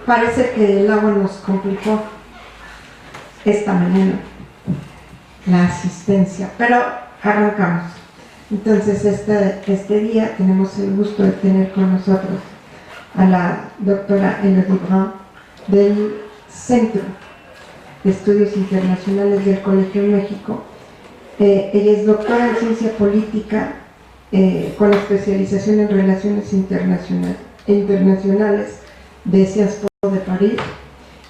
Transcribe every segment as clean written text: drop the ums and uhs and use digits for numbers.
Parece que el agua nos complicó esta mañana la asistencia, pero arrancamos. Entonces este día tenemos el gusto de tener con nosotros a la doctora Elodie Brun del Centro de Estudios Internacionales del Colegio de México. Ella es doctora en Ciencia Política con especialización en Relaciones Internacionales de Sciences Po de París,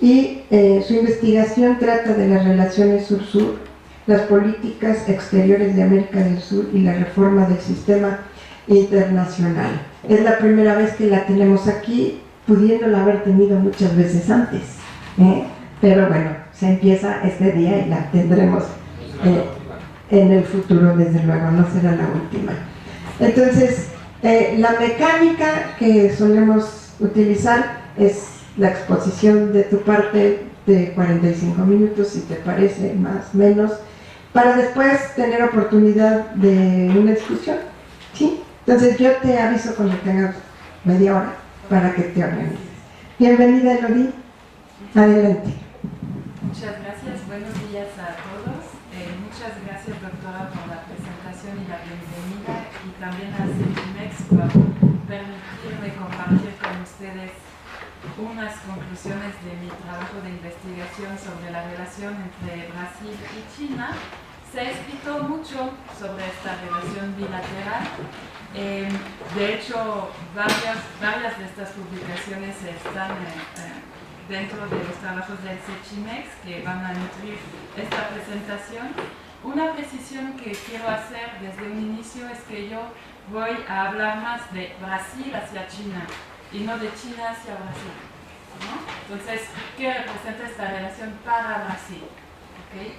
y su investigación trata de las relaciones sur-sur, las políticas exteriores de América del Sur y la reforma del sistema internacional. Es la primera vez que la tenemos aquí, pudiéndola haber tenido muchas veces antes, pero bueno, se empieza este día y la tendremos en el futuro, desde luego, no será la última. Entonces, la mecánica que solemos utilizar es la exposición de tu parte de 45 minutos, si te parece, más o menos, para después tener oportunidad de una discusión, ¿sí? Entonces yo te aviso cuando tengas media hora para que te organices. Bienvenida, Elodie. Adelante. Muchas gracias, buenos días a todos. Muchas gracias, doctora, por la presentación y la bienvenida, y también a CECIMEX por permitirme compartir con ustedes unas conclusiones de mi trabajo de investigación sobre la relación entre Brasil y China. Se ha escrito mucho sobre esta relación bilateral. De hecho, varias de estas publicaciones están dentro de los trabajos del CECIMEX que van a nutrir esta presentación. Una precisión que quiero hacer desde un inicio es que yo voy a hablar más de Brasil hacia China y no de China hacia Brasil, ¿no? Entonces, ¿qué representa esta relación para Brasil? ¿Okay?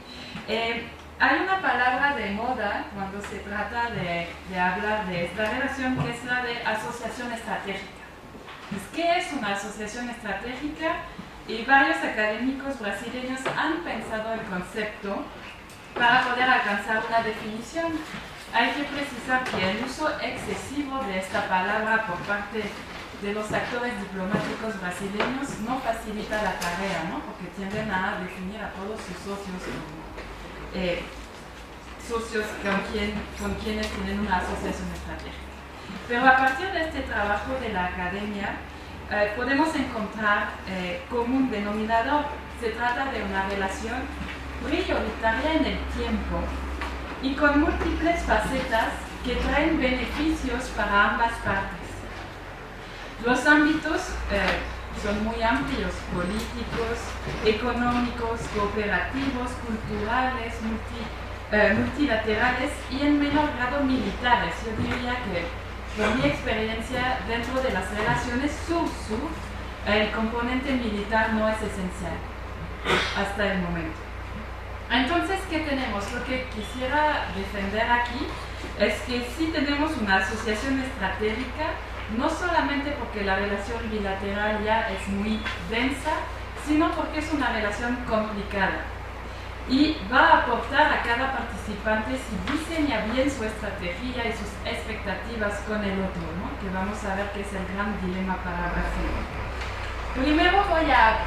Hay una palabra de moda cuando se trata de hablar de esta relación, que es la de asociación estratégica. Pues, ¿qué es una asociación estratégica? Y varios académicos brasileños han pensado el concepto para poder alcanzar una definición. Hay que precisar que el uso excesivo de esta palabra por parte de los actores diplomáticos brasileños no facilita la tarea, ¿no? Porque tienden a definir a todos sus socios como socios con quienes tienen una asociación estratégica. Pero a partir de este trabajo de la academia podemos encontrar como un denominador. Se trata de una relación prioritaria en el tiempo y con múltiples facetas que traen beneficios para ambas partes. Los ámbitos son muy amplios: políticos, económicos, cooperativos, culturales, multilaterales y en menor grado militares. Yo diría que, por mi experiencia, dentro de las relaciones sur-sur, el componente militar no es esencial hasta el momento. Entonces, ¿qué tenemos? Lo que quisiera defender aquí es que sí tenemos una asociación estratégica, no solamente porque la relación bilateral ya es muy densa, sino porque es una relación complicada y va a aportar a cada participante si diseña bien su estrategia y sus expectativas con el otro, ¿no? Que vamos a ver que es el gran dilema para Brasil. Primero voy a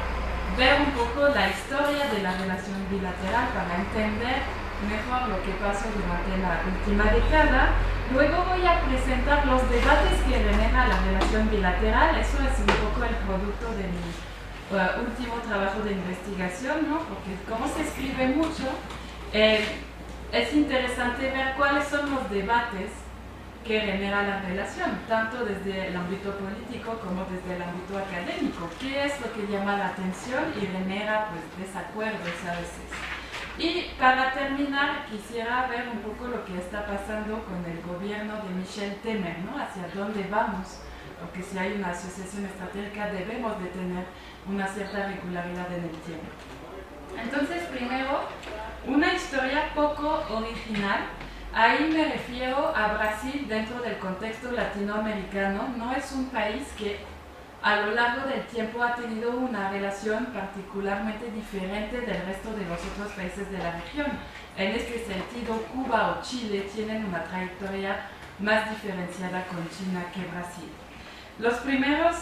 ver un poco la historia de la relación bilateral para entender mejor lo que pasó durante la última década. Luego voy a presentar los debates que genera la relación bilateral. Eso es un poco el producto de mi último trabajo de investigación, ¿no? Porque como se escribe mucho, es interesante ver cuáles son los debates que genera la relación, tanto desde el ámbito político como desde el ámbito académico. ¿Qué es lo que llama la atención y genera, pues, desacuerdos a veces? Y para terminar, quisiera ver un poco lo que está pasando con el gobierno de Michel Temer, ¿no? Hacia dónde vamos, porque si hay una asociación estratégica debemos de tener una cierta regularidad en el tiempo. Entonces, primero, una historia poco original. Ahí me refiero a Brasil dentro del contexto latinoamericano. No es un país que a lo largo del tiempo ha tenido una relación particularmente diferente del resto de los otros países de la región. En este sentido, Cuba o Chile tienen una trayectoria más diferenciada con China que Brasil. Los primeros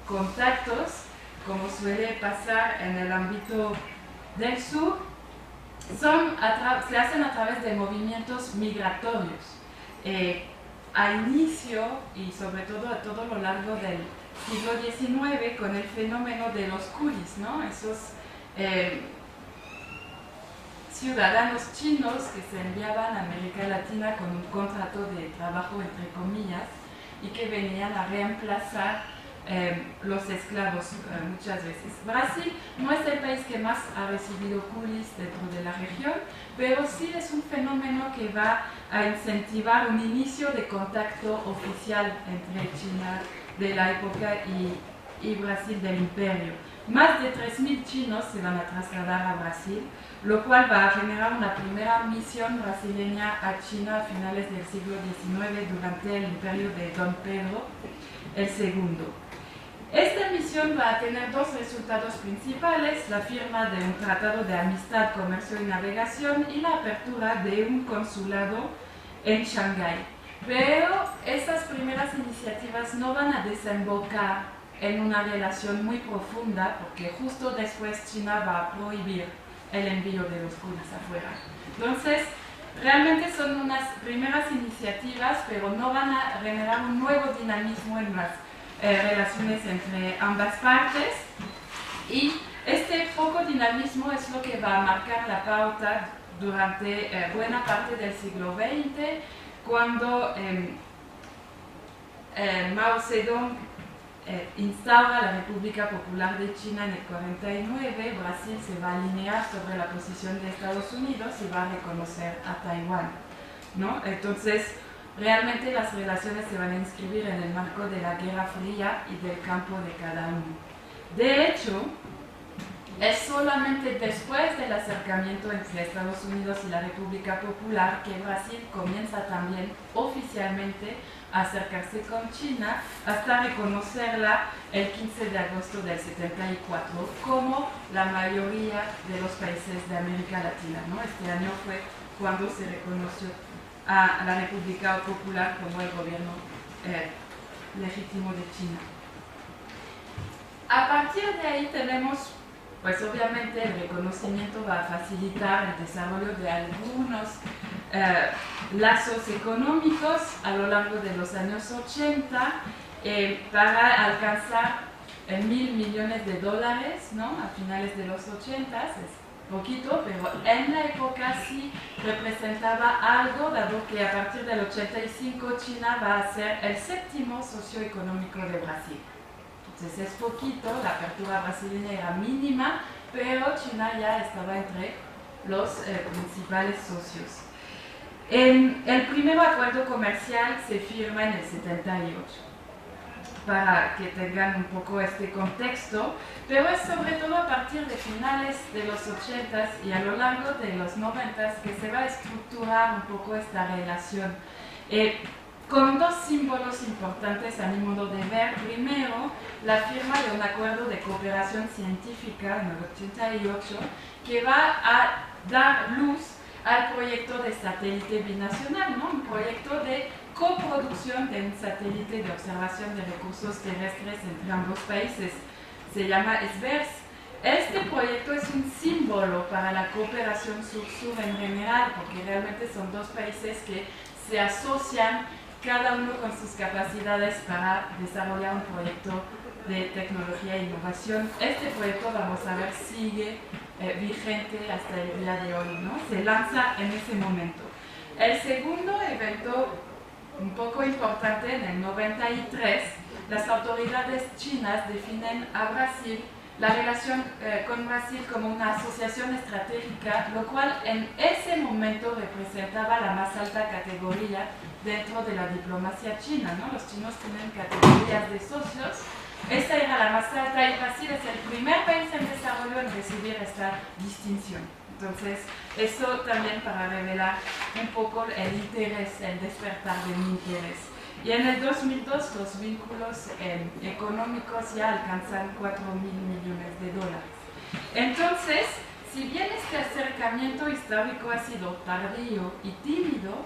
contactos como suele pasar en el ámbito del sur, se hacen a través de movimientos migratorios. A inicio y sobre todo a todo lo largo del siglo XIX con el fenómeno de los coolies, ¿no? Esos ciudadanos chinos que se enviaban a América Latina con un contrato de trabajo entre comillas y que venían a reemplazar los esclavos muchas veces. Brasil no es el país que más ha recibido coolies dentro de la región, pero sí es un fenómeno que va a incentivar un inicio de contacto oficial entre China de la época y Brasil del imperio. Más de 3.000 chinos se van a trasladar a Brasil, lo cual va a generar una primera misión brasileña a China a finales del siglo XIX durante el imperio de Don Pedro II. Esta misión va a tener dos resultados principales: la firma de un tratado de amistad, comercio y navegación y la apertura de un consulado en Shanghái. Pero estas primeras iniciativas no van a desembocar en una relación muy profunda, porque justo después China va a prohibir el envío de los coolies afuera. Entonces, realmente son unas primeras iniciativas, pero no van a generar un nuevo dinamismo en las relaciones entre ambas partes, y este poco dinamismo es lo que va a marcar la pauta durante buena parte del siglo XX, cuando Mao Zedong instaura la República Popular de China en el 49. Brasil se va a alinear sobre la posición de Estados Unidos y va a reconocer a Taiwán, ¿no? Entonces, realmente las relaciones se van a inscribir en el marco de la Guerra Fría y del campo de cada uno. De hecho, es solamente después del acercamiento entre Estados Unidos y la República Popular que Brasil comienza también oficialmente a acercarse con China, hasta reconocerla el 15 de agosto del 74, como la mayoría de los países de América Latina, ¿no? Este año fue cuando se reconoció a la República Popular como el gobierno legítimo de China. A partir de ahí tenemos, pues obviamente el reconocimiento va a facilitar el desarrollo de algunos lazos económicos a lo largo de los años 80 para alcanzar $1.000 millones, ¿no? A finales de los 80, es poquito, pero en la época sí representaba algo, dado que a partir del 85 China va a ser el séptimo socio económico de Brasil. Entonces es poquito, la apertura brasileña era mínima, pero China ya estaba entre los principales socios. El primer acuerdo comercial se firma en el 78, para que tengan un poco este contexto, pero es sobre todo a partir de finales de los 80s y a lo largo de los 90s que se va a estructurar un poco esta relación, con dos símbolos importantes a mi modo de ver. Primero, la firma de un acuerdo de cooperación científica en el 88 que va a dar luz al proyecto de satélite binacional, ¿no? Un proyecto de coproducción de un satélite de observación de recursos terrestres entre ambos países. Se llama SBERS. Este proyecto es un símbolo para la cooperación sur-sur en general, porque realmente son dos países que se asocian, cada uno con sus capacidades, para desarrollar un proyecto de tecnología e innovación. Este proyecto, vamos a ver, sigue vigente hasta el día de hoy, ¿no? Se lanza en ese momento. El segundo evento un poco importante, en el 93, las autoridades chinas definen a Brasil, la relación con Brasil, como una asociación estratégica, lo cual en ese momento representaba la más alta categoría dentro de la diplomacia china, ¿no? Los chinos tienen categorías de socios. Esta era la más alta y Brasil es el primer país en desarrollo en recibir esta distinción. Entonces, eso también para revelar un poco el interés, el despertar de mi interés. Y en el 2002 los vínculos económicos ya alcanzan $4.000 millones. Entonces, si bien este acercamiento histórico ha sido tardío y tímido,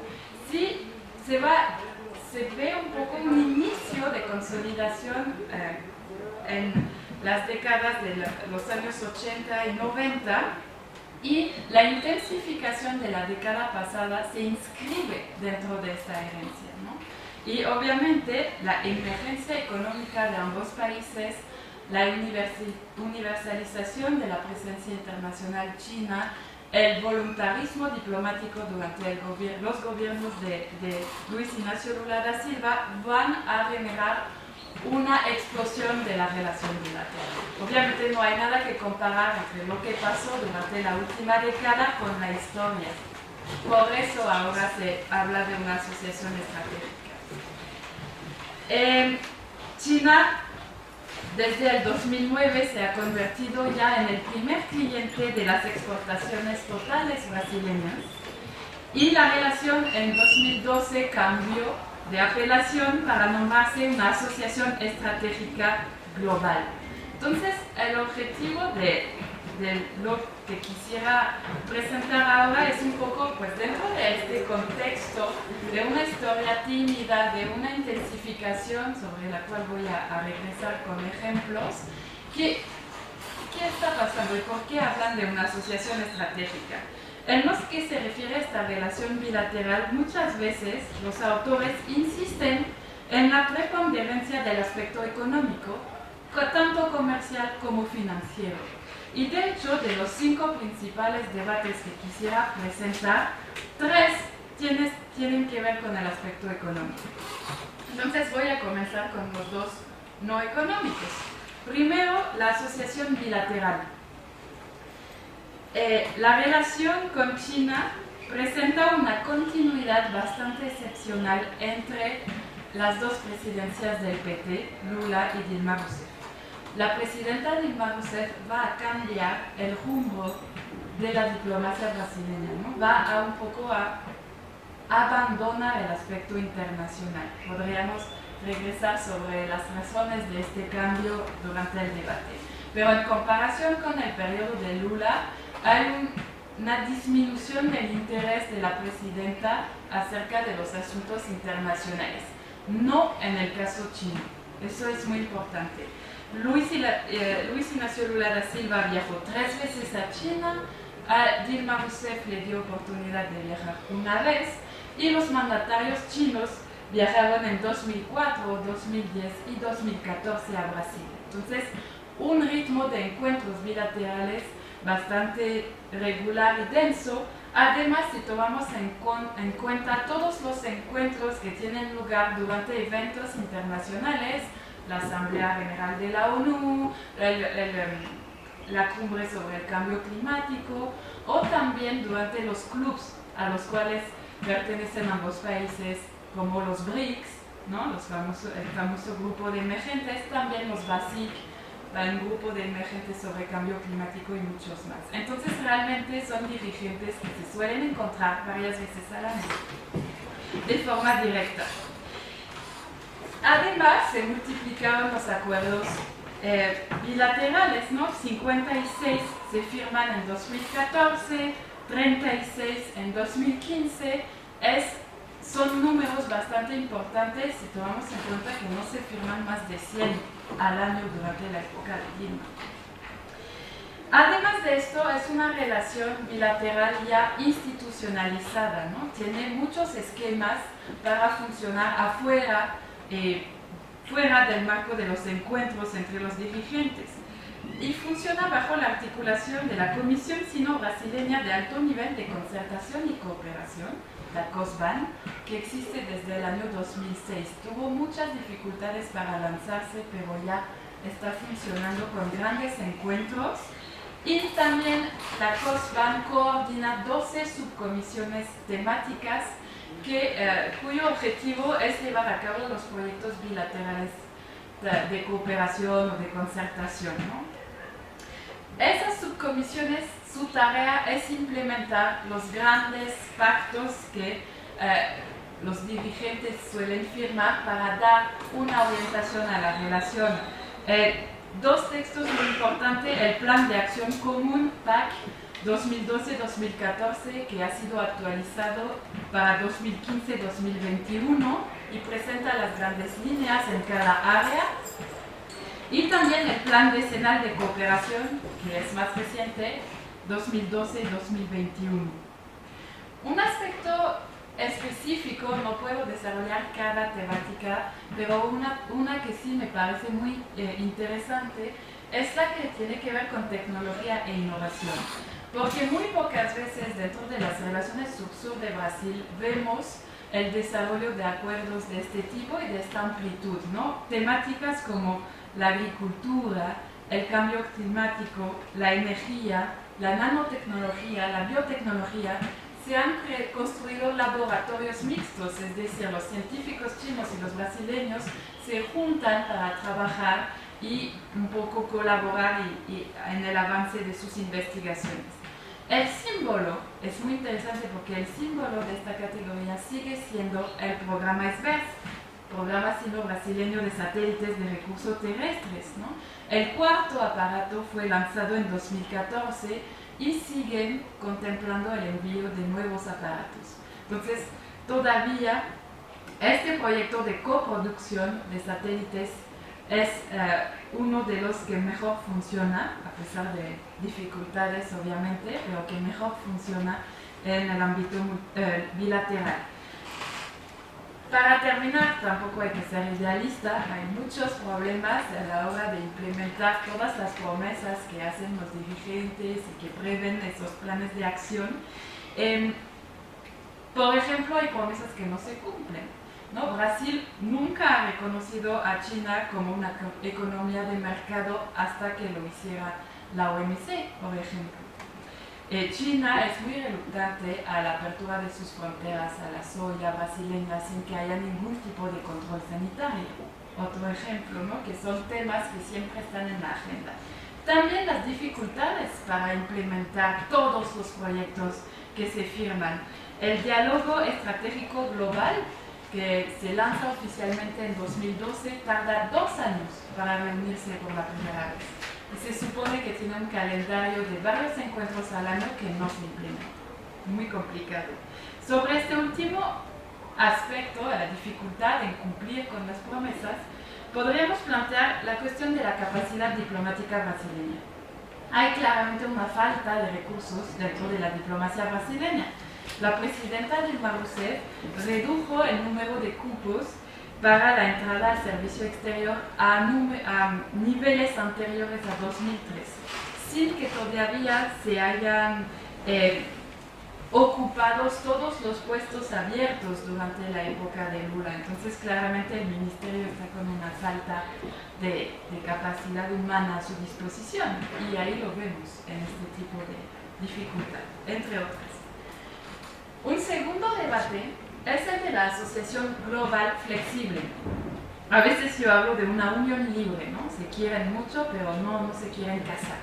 sí se ve un poco un inicio de consolidación las décadas de los años 80 y 90, y la intensificación de la década pasada se inscribe dentro de esta herencia, ¿no? Y obviamente la emergencia económica de ambos países, la universalización de la presencia internacional china, el voluntarismo diplomático durante los gobiernos de Luis Ignacio Lula da Silva van a generar una explosión de la relación bilateral. Obviamente no hay nada que comparar entre lo que pasó durante la última década con la historia. Por eso ahora se habla de una asociación estratégica. China desde el 2009 se ha convertido ya en el primer cliente de las exportaciones totales brasileñas, y la relación en 2012 cambió de apelación para nombrarse una asociación estratégica global. Entonces, el objetivo de lo que quisiera presentar ahora es un poco, pues dentro de este contexto de una historia tímida, de una intensificación sobre la cual voy a regresar con ejemplos, ¿qué está pasando y por qué hablan de una asociación estratégica? En lo que se refiere a esta relación bilateral, muchas veces los autores insisten en la preponderancia del aspecto económico, tanto comercial como financiero. Y de hecho, de los 5 principales debates que quisiera presentar, 3 tienen que ver con el aspecto económico. Entonces voy a comenzar con los 2 no económicos. Primero, la asociación bilateral. La relación con China presenta una continuidad bastante excepcional entre las 2 presidencias del PT, Lula y Dilma Rousseff. La presidenta Dilma Rousseff va a cambiar el rumbo de la diplomacia brasileña, ¿no? Va a un poco a abandonar el aspecto internacional. Podríamos regresar sobre las razones de este cambio durante el debate. Pero en comparación con el periodo de Lula, hay una disminución del interés de la presidenta acerca de los asuntos internacionales, no en el caso chino. Eso es muy importante. Luis Ignacio Lula da Silva viajó 3 veces a China, a Dilma Rousseff le dio oportunidad de viajar una vez, y los mandatarios chinos viajaron en 2004, 2010 y 2014 a Brasil. Entonces, un ritmo de encuentros bilaterales bastante regular y denso. Además, si tomamos en cuenta todos los encuentros que tienen lugar durante eventos internacionales, la Asamblea General de la ONU, la cumbre sobre el cambio climático, o también durante los clubs a los cuales pertenecen ambos países, como los BRICS, ¿no? El famoso grupo de emergentes, también los BASIC, un grupo de emergentes sobre cambio climático y muchos más. Entonces realmente son dirigentes que se suelen encontrar varias veces al año, de forma directa. Además, se multiplicaron los acuerdos bilaterales, ¿no? 56 se firman en 2014, 36 en 2015, son números bastante importantes si tomamos en cuenta que no se firman más de 100 al año durante la época de Dilma. Además de esto, es una relación bilateral ya institucionalizada, ¿no? Tiene muchos esquemas para funcionar afuera, fuera del marco de los encuentros entre los dirigentes, y funciona bajo la articulación de la Comisión Sino-Brasileña de Alto Nivel de Concertación y Cooperación, la COSBAN, que existe desde el año 2006. Tuvo muchas dificultades para lanzarse, pero ya está funcionando con grandes encuentros. Y también la COSBAN coordina 12 subcomisiones temáticas cuyo objetivo es llevar a cabo los proyectos bilaterales de cooperación o de concertación, ¿no? Esas subcomisiones, su tarea es implementar los grandes pactos que los dirigentes suelen firmar para dar una orientación a la relación. 2 textos muy importantes: el Plan de Acción Común, PAC, 2012-2014, que ha sido actualizado para 2015-2021 y presenta las grandes líneas en cada área. Y también el Plan Decenal de Cooperación, que es más reciente, 2012-2021. Un aspecto específico, no puedo desarrollar cada temática, pero una que sí me parece muy interesante es la que tiene que ver con tecnología e innovación. Porque muy pocas veces dentro de las relaciones sur-sur de Brasil vemos el desarrollo de acuerdos de este tipo y de esta amplitud, ¿no? Temáticas como la agricultura, el cambio climático, la energía, la nanotecnología, la biotecnología. Se han construido laboratorios mixtos, es decir, los científicos chinos y los brasileños se juntan para trabajar y un poco colaborar en el avance de sus investigaciones. El símbolo es muy interesante porque el símbolo de esta categoría sigue siendo el programa SBERS, Programa Sino-Brasileño de Satélites de Recursos Terrestres, ¿no? El cuarto aparato fue lanzado en 2014 y siguen contemplando el envío de nuevos aparatos. Entonces, todavía este proyecto de coproducción de satélites es uno de los que mejor funciona, a pesar de dificultades obviamente, pero que mejor funciona en el ámbito bilateral. Para terminar, tampoco hay que ser idealista, hay muchos problemas a la hora de implementar todas las promesas que hacen los dirigentes y que prevén esos planes de acción. Por ejemplo, hay promesas que no se cumplen, ¿no? Brasil nunca ha reconocido a China como una economía de mercado hasta que lo hiciera la OMC, por ejemplo. China es muy reluctante a la apertura de sus fronteras a la soya brasileña sin que haya ningún tipo de control sanitario. Otro ejemplo, ¿no? Que son temas que siempre están en la agenda. También las dificultades para implementar todos los proyectos que se firman. El diálogo estratégico global, que se lanza oficialmente en 2012, tarda 2 años para reunirse por la primera vez. Y se supone que tiene un calendario de varios encuentros al año que no se implementa. Muy complicado. Sobre este último aspecto, la dificultad en cumplir con las promesas, podríamos plantear la cuestión de la capacidad diplomática brasileña. Hay claramente una falta de recursos dentro de la diplomacia brasileña. La presidenta Dilma Rousseff redujo el número de cupos para la entrada al servicio exterior a niveles anteriores a 2003, sin que todavía se hayan ocupado todos los puestos abiertos durante la época de Lula. Entonces, claramente el ministerio está con una falta de capacidad humana a su disposición, y ahí lo vemos en este tipo de dificultad, entre otras. Un segundo debate es el de la asociación global flexible. A veces yo hablo de una unión libre, ¿no? Se quieren mucho, pero no se quieren casar.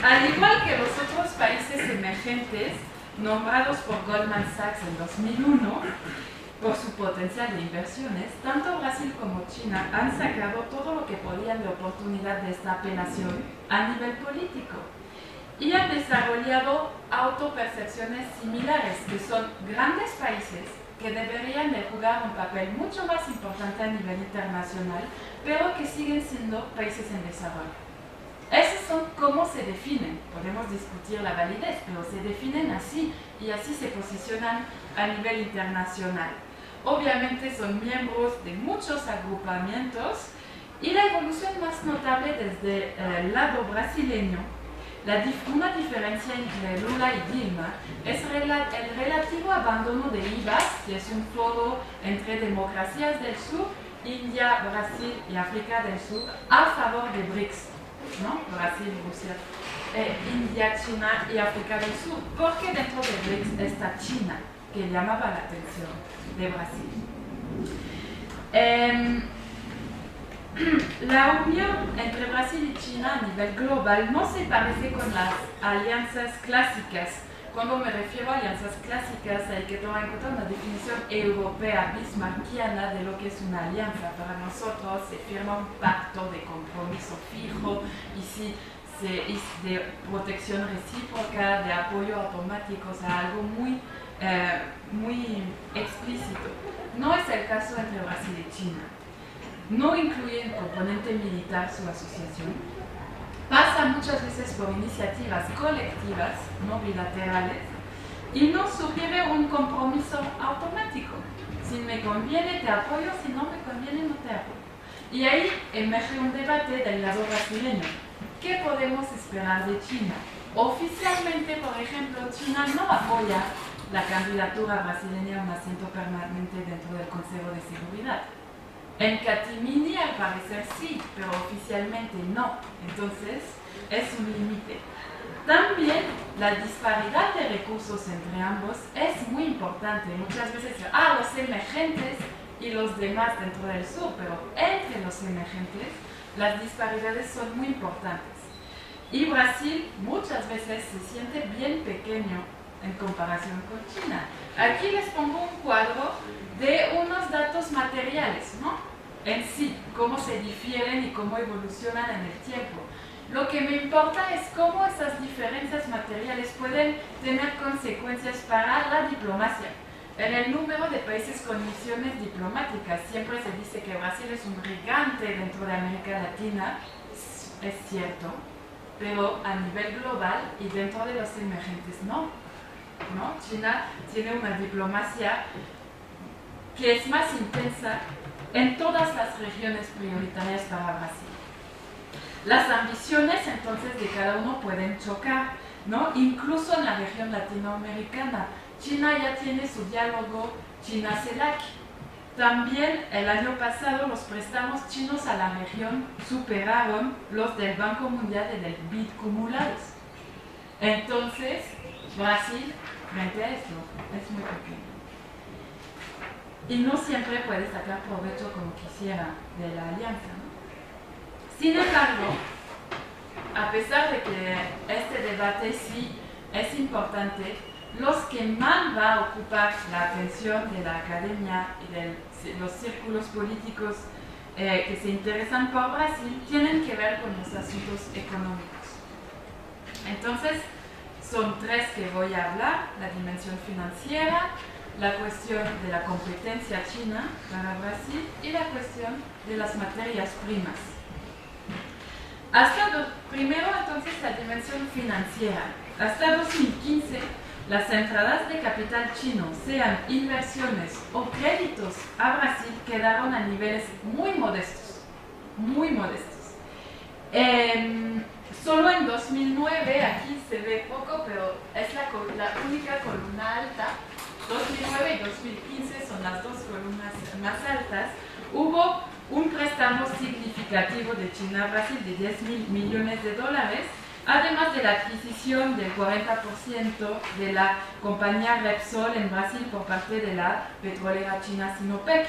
Al igual que los otros países emergentes, nombrados por Goldman Sachs en 2001, por su potencial de inversiones, tanto Brasil como China han sacado todo lo que podían de oportunidad de esta apelación a nivel político. Y han desarrollado autopercepciones similares, que son grandes países que deberían de jugar un papel mucho más importante a nivel internacional, pero que siguen siendo países en desarrollo. Esos son cómo se definen, podemos discutir la validez, pero se definen así, y así se posicionan a nivel internacional. Obviamente son miembros de muchos agrupamientos, y la evolución más notable desde el lado brasileño, una diferencia entre Lula y Dilma es el relativo abandono de IVAS, que es un foro entre democracias del sur, India, Brasil y África del Sur, a favor de BRICS, ¿no? Brasil, Rusia, India, China y África del Sur, porque dentro de BRICS está China, que llamaba la atención de Brasil. La unión entre Brasil y China a nivel global no se parece con las alianzas clásicas. Cuando me refiero a alianzas clásicas, hay que tomar en cuenta una definición europea bismarckiana de lo que es una alianza. Para nosotros se firma un pacto de compromiso fijo y de protección recíproca, de apoyo automático, o sea, algo muy explícito. No es el caso entre Brasil y China. no incluye el componente militar su asociación, pasa muchas veces por iniciativas colectivas, no bilaterales, y no sugiere un compromiso automático. Si me conviene te apoyo, si no me conviene no te apoyo. Y ahí emerge un debate del lado brasileño. ¿Qué podemos esperar de China? Oficialmente, por ejemplo, China no apoya la candidatura brasileña a un asiento permanente dentro del Consejo de Seguridad. En Catimini al parecer sí, pero oficialmente no. Entonces, es un límite. También la disparidad de recursos entre ambos es muy importante. Muchas veces, los emergentes y los demás dentro del sur, pero entre los emergentes las disparidades son muy importantes. Y Brasil muchas veces se siente bien pequeño en comparación con China. Aquí les pongo un cuadro de unos datos materiales, ¿no? En sí, cómo se difieren y cómo evolucionan en el tiempo. Lo que me importa es cómo esas diferencias materiales pueden tener consecuencias para la diplomacia. En el número de países con misiones diplomáticas siempre se dice que Brasil es un gigante dentro de América Latina, es cierto, pero a nivel global y dentro de los emergentes no. China tiene una diplomacia que es más intensa en todas las regiones prioritarias para Brasil. Las ambiciones entonces de cada uno pueden chocar, ¿no? Incluso en la región latinoamericana. China ya tiene su diálogo China-CELAC. También el año pasado los préstamos chinos a la región superaron los del Banco Mundial y del BID acumulados. Entonces, Brasil, frente a esto, es muy pequeño. Y no siempre puede sacar provecho como quisiera de la alianza, ¿no? Sin embargo, a pesar de que este debate sí es importante, los que más va a ocupar la atención de la academia y de los círculos políticos que se interesan por Brasil tienen que ver con los asuntos económicos. Entonces, son tres que voy a hablar: la dimensión financiera, la cuestión de la competencia china para Brasil y la cuestión de las materias primas. Primero, entonces, la dimensión financiera. Hasta 2015, las entradas de capital chino, sean inversiones o créditos a Brasil, quedaron a niveles muy modestos, muy modestos. Solo en 2009, aquí se ve poco, pero es la única columna alta. 2009 y 2015 son las dos columnas más altas. Hubo un préstamo significativo de China a Brasil de $10.000 millones, además de la adquisición del 40% de la compañía Repsol en Brasil por parte de la petrolera china Sinopec.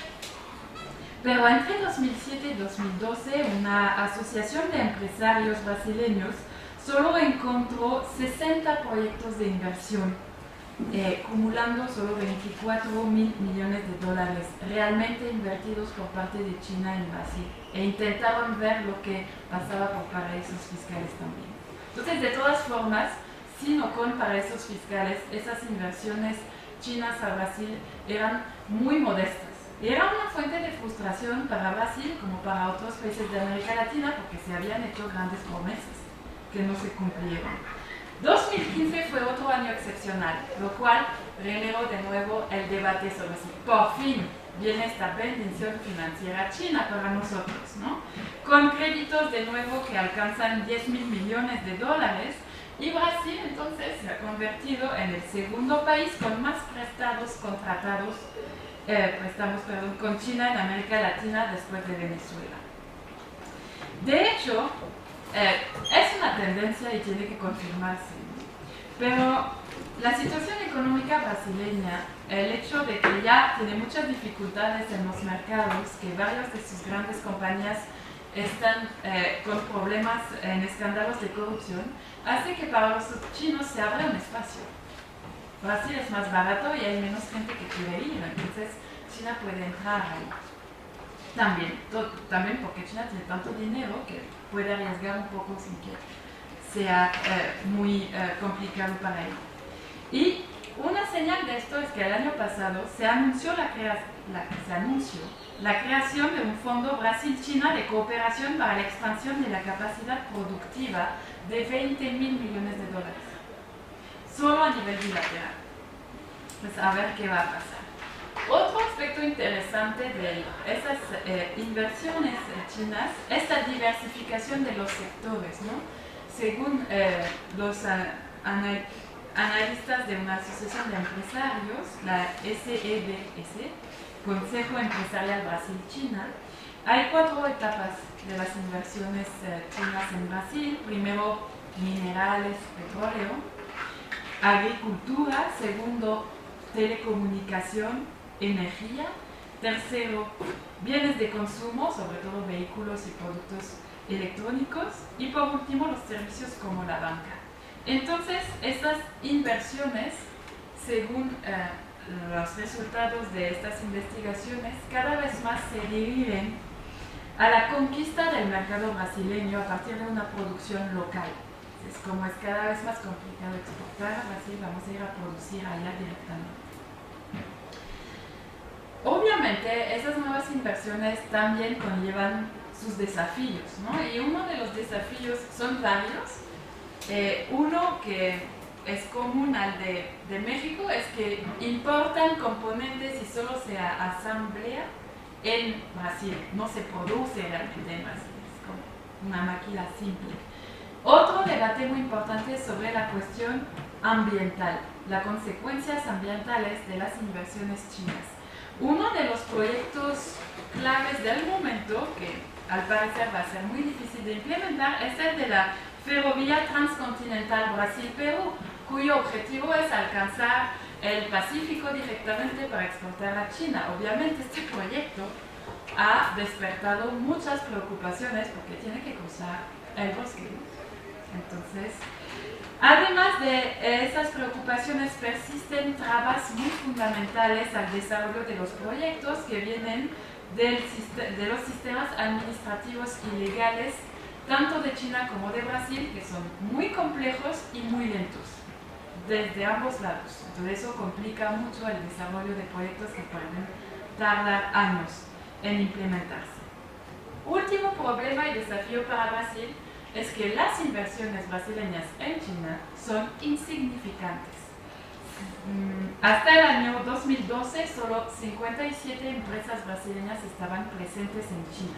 Pero entre 2007 y 2012, una asociación de empresarios brasileños solo encontró 60 proyectos de inversión, acumulando solo $24.000 millones realmente invertidos por parte de China en Brasil, e intentaron ver lo que pasaba por paraísos fiscales también. Entonces, de todas formas, sin o con paraísos fiscales, esas inversiones chinas a Brasil eran muy modestas. Era una fuente de frustración para Brasil como para otros países de América Latina, porque se habían hecho grandes promesas que no se cumplieron. 2015 fue otro año excepcional, lo cual generó de nuevo el debate sobre si por fin viene esta bendición financiera china para nosotros, ¿no? Con créditos de nuevo que alcanzan $10.000 millones, y Brasil entonces se ha convertido en el segundo país con más préstamos con China en América Latina después de Venezuela. De hecho, es una tendencia y tiene que confirmarse, pero la situación económica brasileña, el hecho de que ya tiene muchas dificultades en los mercados, que varias de sus grandes compañías están con problemas en escándalos de corrupción, hace que para los chinos se abra un espacio. Brasil es más barato y hay menos gente que quiere ir, entonces China puede entrar ahí. También porque China tiene tanto dinero que puede arriesgar un poco sin que sea muy complicado para él. Y una señal señal de esto es que el año pasado se anunció la creación de un fondo Brasil-China de cooperación para la expansión de la capacidad productiva de 20.000 millones de dólares, solo a nivel bilateral. Pues a ver qué va a pasar. Otro aspecto interesante de esas inversiones chinas es la diversificación de los sectores, ¿no? Según los analistas de una asociación de empresarios, la SEBS, Consejo Empresarial Brasil-China, hay 4 etapas de las inversiones chinas en Brasil. Primero, minerales, petróleo; agricultura; segundo, telecomunicación, energía; tercero, bienes de consumo, sobre todo vehículos y productos electrónicos; y por último, los servicios como la banca. Entonces, estas inversiones, según los resultados de estas investigaciones, cada vez más se dirigen a la conquista del mercado brasileño a partir de una producción local. Es como es cada vez más complicado exportar a Brasil, vamos a ir a producir allá directamente. Obviamente, esas nuevas inversiones también conllevan sus desafíos, ¿no? Y uno de los desafíos son varios. Uno que es común al de México es que importan componentes y solo se asamblea en Brasil, no se produce realmente en Brasil, es como una máquina simple. Otro debate muy importante es sobre la cuestión ambiental, las consecuencias ambientales de las inversiones chinas. Uno de los proyectos claves del momento, que al parecer va a ser muy difícil de implementar, es el de la ferrovía transcontinental Brasil-Perú, cuyo objetivo es alcanzar el Pacífico directamente para exportar a China. Obviamente este proyecto ha despertado muchas preocupaciones porque tiene que cruzar el bosque. Entonces, además de esas preocupaciones, persisten trabas muy fundamentales al desarrollo de los proyectos que vienen de los sistemas administrativos y legales, tanto de China como de Brasil, que son muy complejos y muy lentos, desde ambos lados. Entonces eso complica mucho el desarrollo de proyectos que pueden tardar años en implementarse. Último problema y desafío para Brasil es que las inversiones brasileñas en China son insignificantes. Hasta el año 2012, solo 57 empresas brasileñas estaban presentes en China.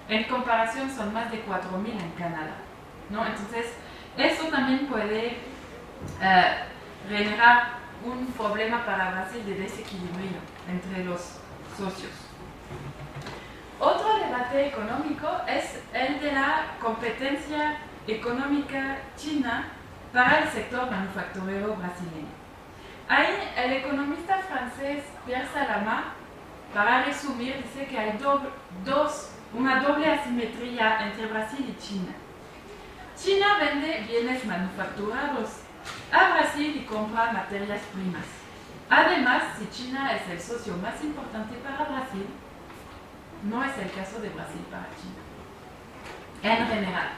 En comparación, son más de 4.000 en Canadá, ¿no? Entonces, eso también puede generar un problema para Brasil de desequilibrio entre los socios. Otro debate económico es el de la competencia económica china para el sector manufacturero brasileño. Ahí el economista francés Pierre Salama, para resumir, dice que hay una doble asimetría entre Brasil y China. China vende bienes manufacturados a Brasil y compra materias primas. Además, si China es el socio más importante para Brasil, no es el caso de Brasil para China. En general.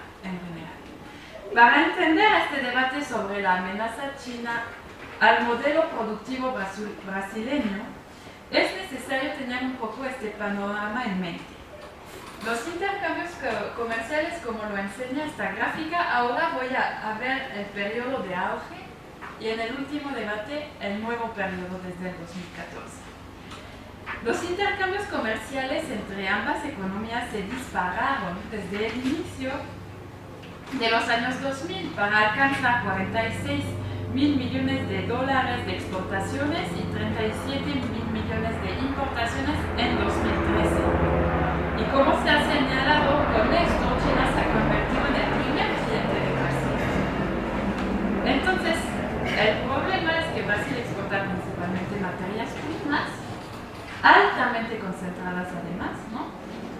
Para entender este debate sobre la amenaza china al modelo productivo brasileño, es necesario tener un poco este panorama en mente. Los intercambios comerciales, como lo enseña esta gráfica, ahora voy a ver el periodo de auge y en el último debate el nuevo periodo desde el 2014. Los intercambios comerciales entre ambas economías se dispararon desde el inicio de los años 2000 para alcanzar 46.000 millones de dólares de exportaciones y 37.000 millones de importaciones en 2013. Y como se ha señalado, con esto China se ha convertido en el primer cliente de Brasil. Entonces, el problema es que Brasil exporta principalmente materias primas, altamente concentradas además, ¿no?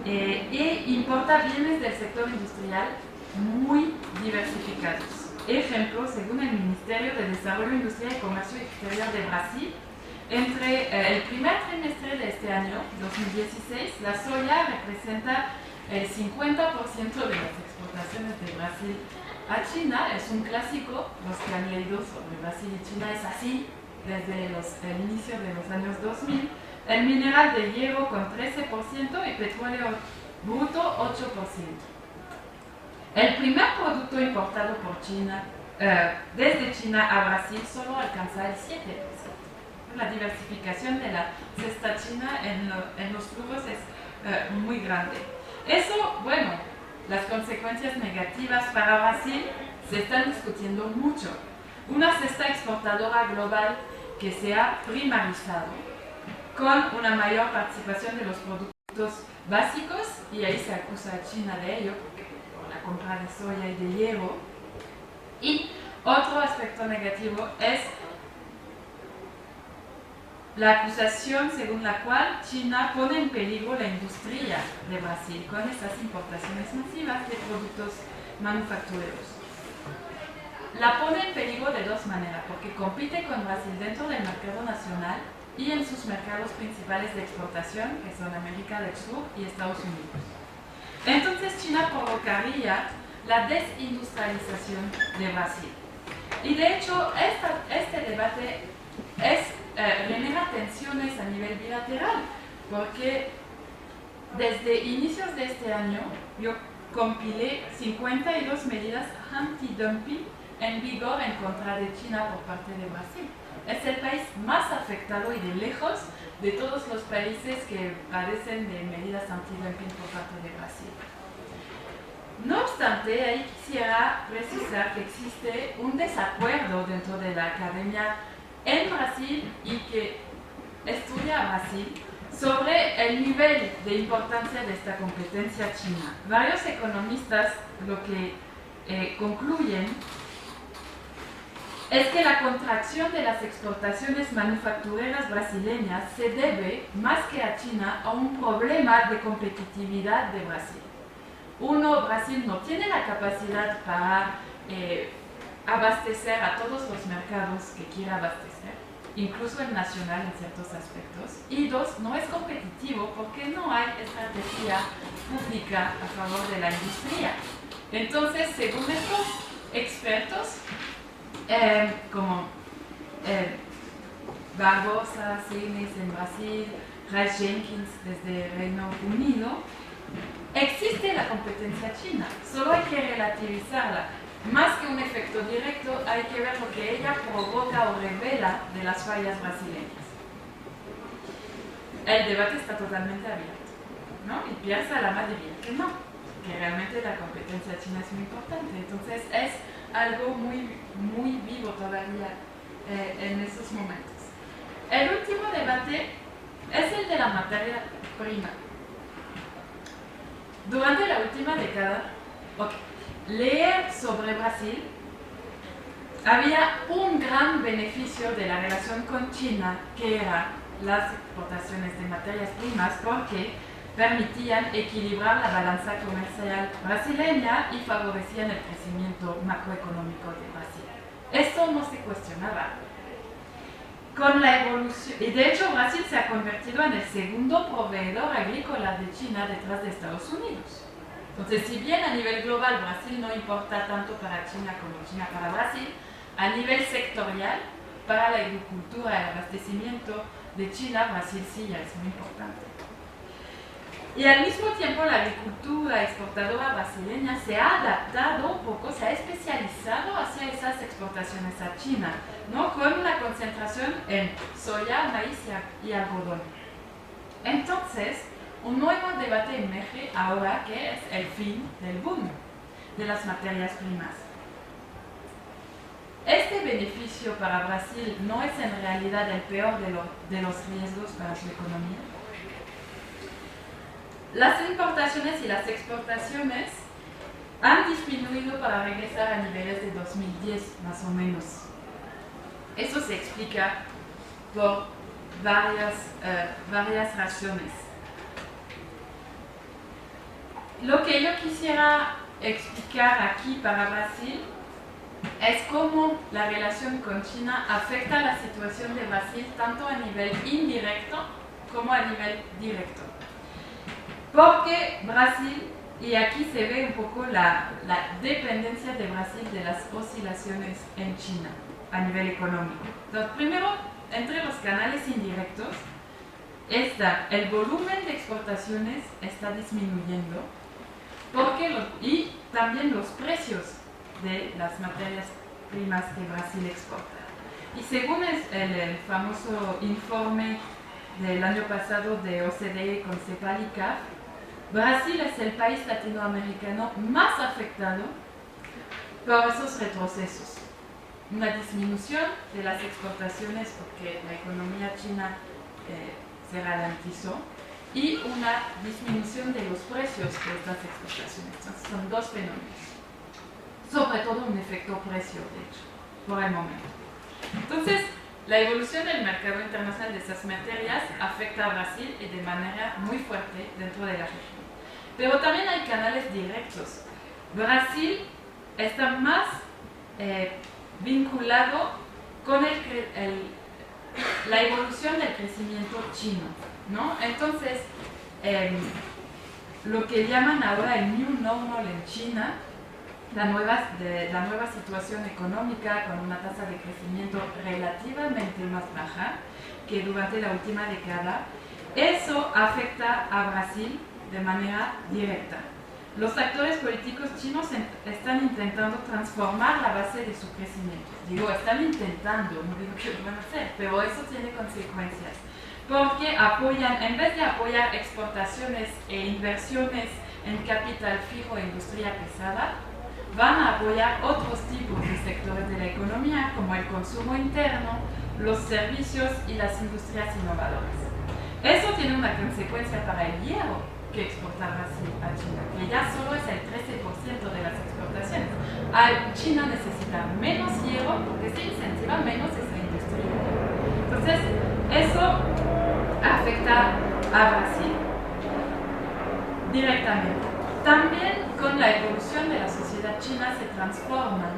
E importa bienes del sector industrial muy diversificados. Ejemplo, según el Ministerio de Desarrollo Industrial y Comercio Exterior de Brasil, entre el primer trimestre de este año, 2016, la soya representa el 50% de las exportaciones de Brasil a China. Es un clásico, los que han leído sobre Brasil y China es así, desde el inicio de los años 2000, el mineral de hierro con 13% y petróleo bruto 8%. El primer producto importado por China, desde China a Brasil, solo alcanza el 7%. La diversificación de la cesta china en los flujos es muy grande. Eso, bueno, las consecuencias negativas para Brasil se están discutiendo mucho. Una cesta exportadora global que se ha primarizado, con una mayor participación de los productos básicos, y ahí se acusa a China de ello, por la compra de soya y de hierro. Y otro aspecto negativo es la acusación según la cual China pone en peligro la industria de Brasil con esas importaciones masivas de productos manufactureros. La pone en peligro de dos maneras, porque compite con Brasil dentro del mercado nacional y en sus mercados principales de exportación, que son América del Sur y Estados Unidos. Entonces China provocaría la desindustrialización de Brasil. Y de hecho, este debate genera tensiones a nivel bilateral, porque desde inicios de este año yo compilé 52 medidas anti-dumping en vigor en contra de China por parte de Brasil. Es el país más afectado y de lejos de todos los países que padecen de medidas anti-dumping por parte de Brasil. No obstante, ahí quisiera precisar que existe un desacuerdo dentro de la academia en Brasil y que estudia a Brasil sobre el nivel de importancia de esta competencia china. Varios economistas lo que concluyen es que la contracción de las exportaciones manufactureras brasileñas se debe, más que a China, a un problema de competitividad de Brasil. Brasil no tiene la capacidad para abastecer a todos los mercados que quiera abastecer, incluso el nacional en ciertos aspectos. Y dos, no es competitivo porque no hay estrategia pública a favor de la industria. Entonces, según estos expertos, como Barbosa, Cines en Brasil, Rice Jenkins desde Reino Unido, existe la competencia china, solo hay que relativizarla. Más que un efecto directo, hay que ver lo que ella provoca o revela de las fallas brasileñas. El debate está totalmente abierto, ¿no? Y piensa la mayoría que no, que realmente la competencia china es muy importante. Entonces es algo muy vivo todavía en esos momentos. El último debate es el de la materia prima. Durante la última década, leer sobre Brasil había un gran beneficio de la relación con China, que era las exportaciones de materias primas, porque permitían equilibrar la balanza comercial brasileña y favorecían el crecimiento macroeconómico de Brasil. Esto no se cuestionaba. Con la evolución, y de hecho Brasil se ha convertido en el segundo proveedor agrícola de China detrás de Estados Unidos. Entonces, si bien a nivel global Brasil no importa tanto para China como China para Brasil, a nivel sectorial, para la agricultura y el abastecimiento de China, Brasil sí ya es muy importante. Y al mismo tiempo la agricultura exportadora brasileña se ha adaptado un poco, se ha especializado hacia esas exportaciones a China, ¿no? Con una concentración en soya, maíz y algodón. Entonces, un nuevo debate emerge ahora, que es el fin del boom de las materias primas. Este beneficio para Brasil no es en realidad el peor de los riesgos para su economía. Las importaciones y las exportaciones han disminuido para regresar a niveles de 2010, más o menos. Eso se explica por varias razones. Lo que yo quisiera explicar aquí para Brasil es cómo la relación con China afecta la situación de Brasil tanto a nivel indirecto como a nivel directo. Porque Brasil, y aquí se ve un poco la dependencia de Brasil de las oscilaciones en China a nivel económico. Entonces, primero, entre los canales indirectos, el volumen de exportaciones está disminuyendo y también los precios de las materias primas que Brasil exporta. Y según el famoso informe del año pasado de OCDE con CEPAL y CAF, Brasil es el país latinoamericano más afectado por esos retrocesos. Una disminución de las exportaciones porque la economía china se ralentizó y una disminución de los precios de estas exportaciones. Entonces, son dos fenómenos. Sobre todo un efecto precio, de hecho, por el momento. Entonces, la evolución del mercado internacional de esas materias afecta a Brasil y de manera muy fuerte dentro de la región. Pero también hay canales directos. Brasil está más vinculado con la evolución del crecimiento chino, ¿no? Entonces, lo que llaman ahora el New Normal en China, la nueva situación económica con una tasa de crecimiento relativamente más baja que durante la última década, eso afecta a Brasil de manera directa. Los actores políticos chinos están intentando transformar la base de su crecimiento. Digo, están intentando, no digo que lo van a hacer, pero eso tiene consecuencias. Porque en vez de apoyar exportaciones e inversiones en capital fijo e industria pesada, van a apoyar otros tipos de sectores de la economía, como el consumo interno, los servicios y las industrias innovadoras. Eso tiene una consecuencia para el hierro que exporta Brasil a China, que ya solo es el 13% de las exportaciones. China necesita menos hierro porque se incentiva menos esa industria. Entonces, eso afecta a Brasil directamente. También con la evolución de la sociedad china se transforman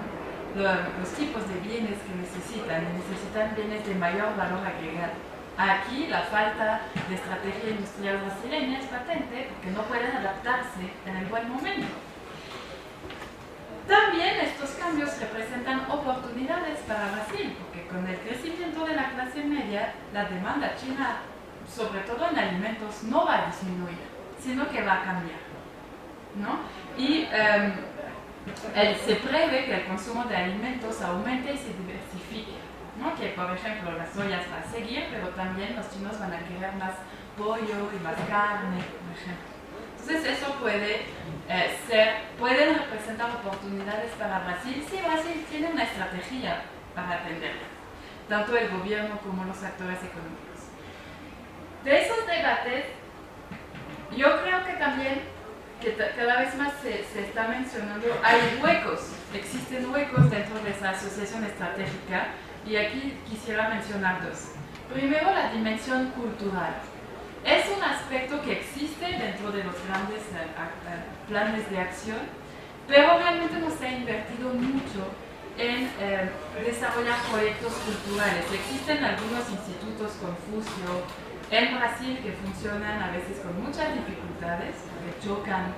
los tipos de bienes que necesitan bienes de mayor valor agregado. Aquí la falta de estrategia industrial brasileña es patente porque no pueden adaptarse en el buen momento. También estos cambios representan oportunidades para Brasil, porque con el crecimiento de la clase media, la demanda china, sobre todo en alimentos, no va a disminuir, sino que va a cambiar, ¿no? Y se prevé que el consumo de alimentos aumente y se diversifique, ¿no? Que por ejemplo las soyas va a seguir, pero también los chinos van a querer más pollo y más carne, por ejemplo. Entonces eso pueden representar oportunidades para Brasil si Brasil tiene una estrategia para atenderla, tanto el gobierno como los actores económicos. De esos debates, yo creo que también cada vez más se está mencionando, existen huecos dentro de esa asociación estratégica, y aquí quisiera mencionar dos. Primero, la dimensión cultural. Es un aspecto que existe dentro de los grandes planes de acción, pero realmente no se ha invertido mucho en desarrollar proyectos culturales. Existen algunos institutos Confucio en Brasil que funcionan a veces con muchas dificultades, que chocan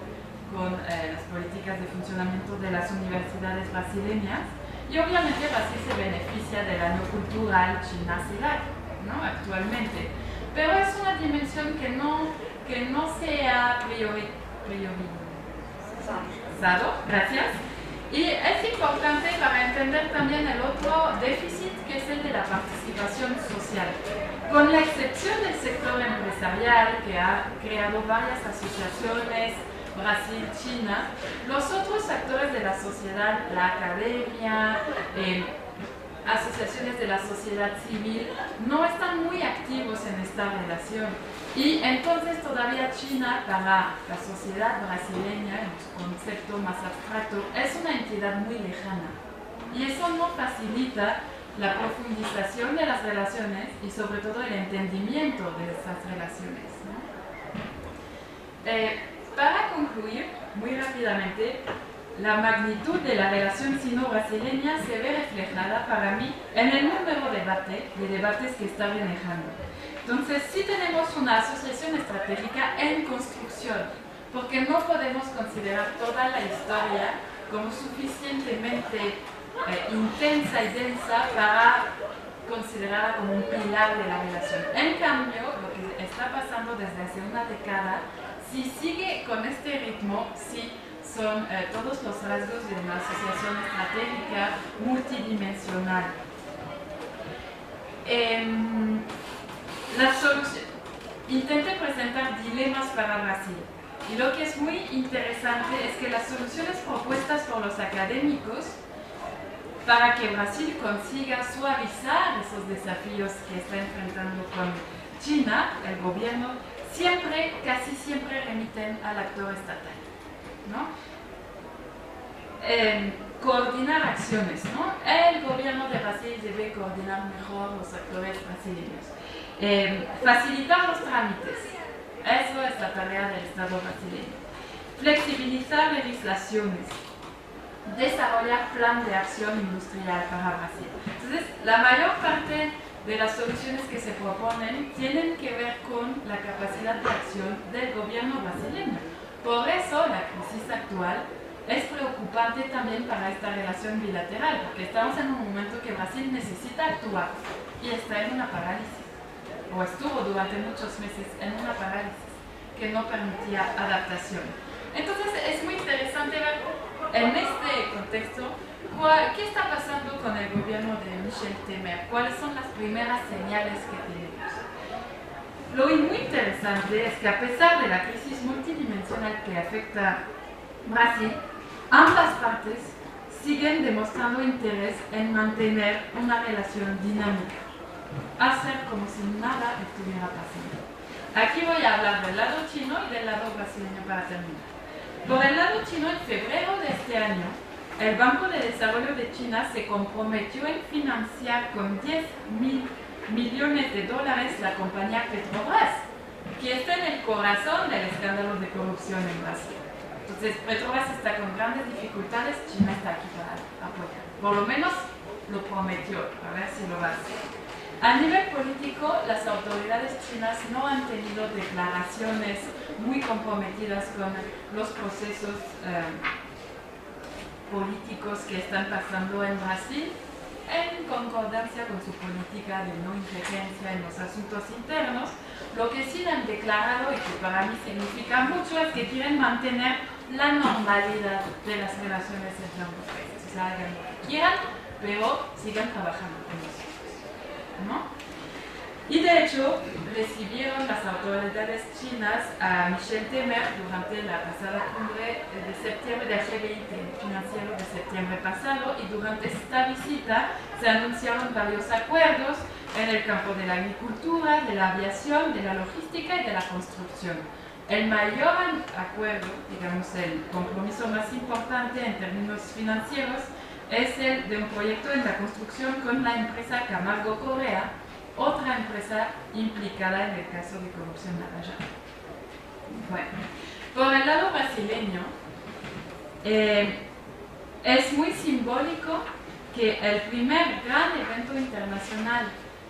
con las políticas de funcionamiento de las universidades brasileñas, y obviamente Brasil se beneficia del año cultural China-CELAC, ¿no? Actualmente. Pero es una dimensión que no se ha priorizado, gracias. Y es importante para entender también el otro déficit, que es el de la participación social. Con la excepción del sector empresarial, que ha creado varias asociaciones, Brasil-China, los otros actores de la sociedad, la academia, asociaciones de la sociedad civil, no están muy activos en esta relación. Y entonces todavía China, para la sociedad brasileña, en su concepto más abstracto, es una entidad muy lejana. Y eso no facilita la profundización de las relaciones y sobre todo el entendimiento de esas relaciones, ¿no? Para concluir, muy rápidamente, la magnitud de la relación sino-brasileña se ve reflejada para mí en el número de debates que está manejando. Entonces, sí tenemos una asociación estratégica en construcción, porque no podemos considerar toda la historia como suficientemente intensa y densa para considerada como un pilar de la relación. En cambio, lo que está pasando desde hace una década, si sigue con este ritmo, sí son todos los rasgos de una asociación estratégica multidimensional. La solución. Intenté presentar dilemas para Brasil. Y lo que es muy interesante es que las soluciones propuestas por los académicos para que Brasil consiga suavizar esos desafíos que está enfrentando con China, el gobierno, casi siempre remiten al actor estatal, ¿no? Coordinar acciones, ¿no? El gobierno de Brasil debe coordinar mejor los actores brasileños. Facilitar los trámites, eso es la tarea del Estado brasileño. Flexibilizar legislaciones. Desarrollar plan de acción industrial para Brasil. Entonces, la mayor parte de las soluciones que se proponen tienen que ver con la capacidad de acción del gobierno brasileño. Por eso, la crisis actual es preocupante también para esta relación bilateral, porque estamos en un momento que Brasil necesita actuar y está en una parálisis, o estuvo durante muchos meses en una parálisis que no permitía adaptación. Entonces, es muy interesante ver en este contexto, ¿qué está pasando con el gobierno de Michel Temer? ¿Cuáles son las primeras señales que tenemos? Lo muy interesante es que a pesar de la crisis multidimensional que afecta a Brasil, ambas partes siguen demostrando interés en mantener una relación dinámica, hacer como si nada estuviera pasando. Aquí voy a hablar del lado chino y del lado brasileño para terminar. Por el lado chino, en febrero de este año, el Banco de Desarrollo de China se comprometió en financiar con $10.000 millones la compañía Petrobras, que está en el corazón del escándalo de corrupción en Brasil. Entonces, Petrobras está con grandes dificultades, China está aquí para apoyar. Por lo menos lo prometió, a ver si lo va a hacer. A nivel político, las autoridades chinas no han tenido declaraciones muy comprometidas con los procesos políticos que están pasando en Brasil, en concordancia con su política de no injerencia en los asuntos internos. Lo que sí han declarado, y que para mí significa mucho, es que quieren mantener la normalidad de las relaciones entre ambos países. O sea, hagan lo que quieran, pero sigan trabajando con nosotros, ¿no? Y de hecho, recibieron las autoridades chinas a Michel Temer durante la pasada cumbre de septiembre del G20 financiero de septiembre pasado, y durante esta visita se anunciaron varios acuerdos en el campo de la agricultura, de la aviación, de la logística y de la construcción. El mayor acuerdo, digamos el compromiso más importante en términos financieros, es el de un proyecto en la construcción con la empresa Camargo Correa, otra empresa implicada en el caso de corrupción naranja. Bueno, por el lado brasileño, es muy simbólico que el primer gran evento internacional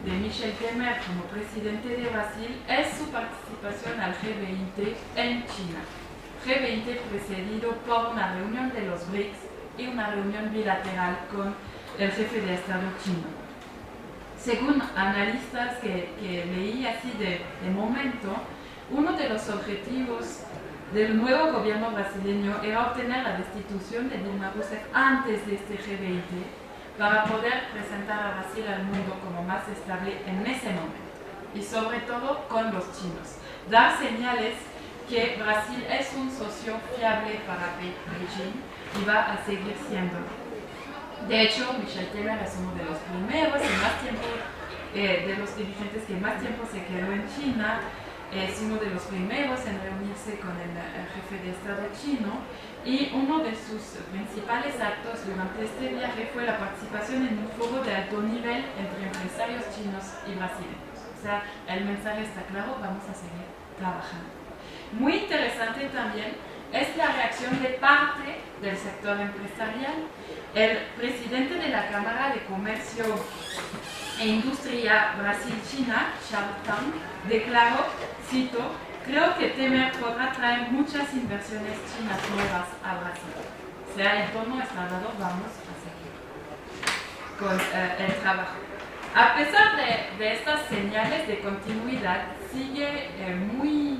de Michel Temer como presidente de Brasil es su participación al G20 en China. G20 precedido por una reunión de los BRICS y una reunión bilateral con el jefe de Estado chino. Según analistas que leí así de momento, uno de los objetivos del nuevo gobierno brasileño era obtener la destitución de Dilma Rousseff antes de este G20 para poder presentar a Brasil al mundo como más estable en ese momento, y sobre todo con los chinos. Dar señales que Brasil es un socio fiable para Beijing y va a seguir siendo. De hecho, Michel Temer es uno de los primeros y más tiempo, de los dirigentes que más tiempo se quedó en China. Es uno de los primeros en reunirse con el jefe de Estado chino, y uno de sus principales actos durante este viaje fue la participación en un foro de alto nivel entre empresarios chinos y brasileños. O sea, el mensaje está claro, vamos a seguir trabajando. Muy interesante también es la reacción de parte del sector empresarial. El presidente de la Cámara de Comercio e Industria Brasil-China, Charles Tang, declaró, cito, "Creo que Temer podrá traer muchas inversiones chinas nuevas a Brasil". O sea, el tono está dado, vamos a seguir con el trabajo. A pesar de estas señales de continuidad, sigue muy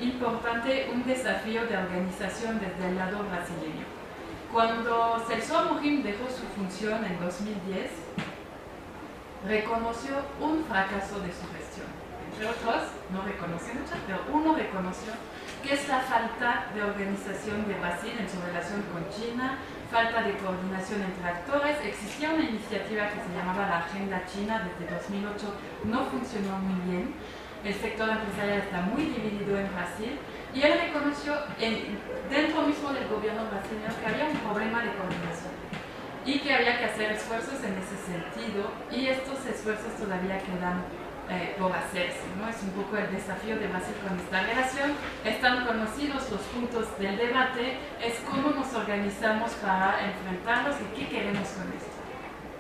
importante un desafío de organización desde el lado brasileño. Cuando Celso Amorim dejó su función en 2010, reconoció un fracaso de su gestión. Entre otros, no reconoció muchas, pero uno reconoció que es la falta de organización de Brasil en su relación con China, falta de coordinación entre actores. Existía una iniciativa que se llamaba la Agenda China desde 2008, no funcionó muy bien. El sector empresarial está muy dividido en Brasil y él reconoció dentro mismo del gobierno brasileño que había un problema de coordinación y que había que hacer esfuerzos en ese sentido, y estos esfuerzos todavía quedan por hacerse, ¿no? Es un poco el desafío de Brasil con esta relación. Están conocidos los puntos del debate, es cómo nos organizamos para enfrentarlos y qué queremos con esto.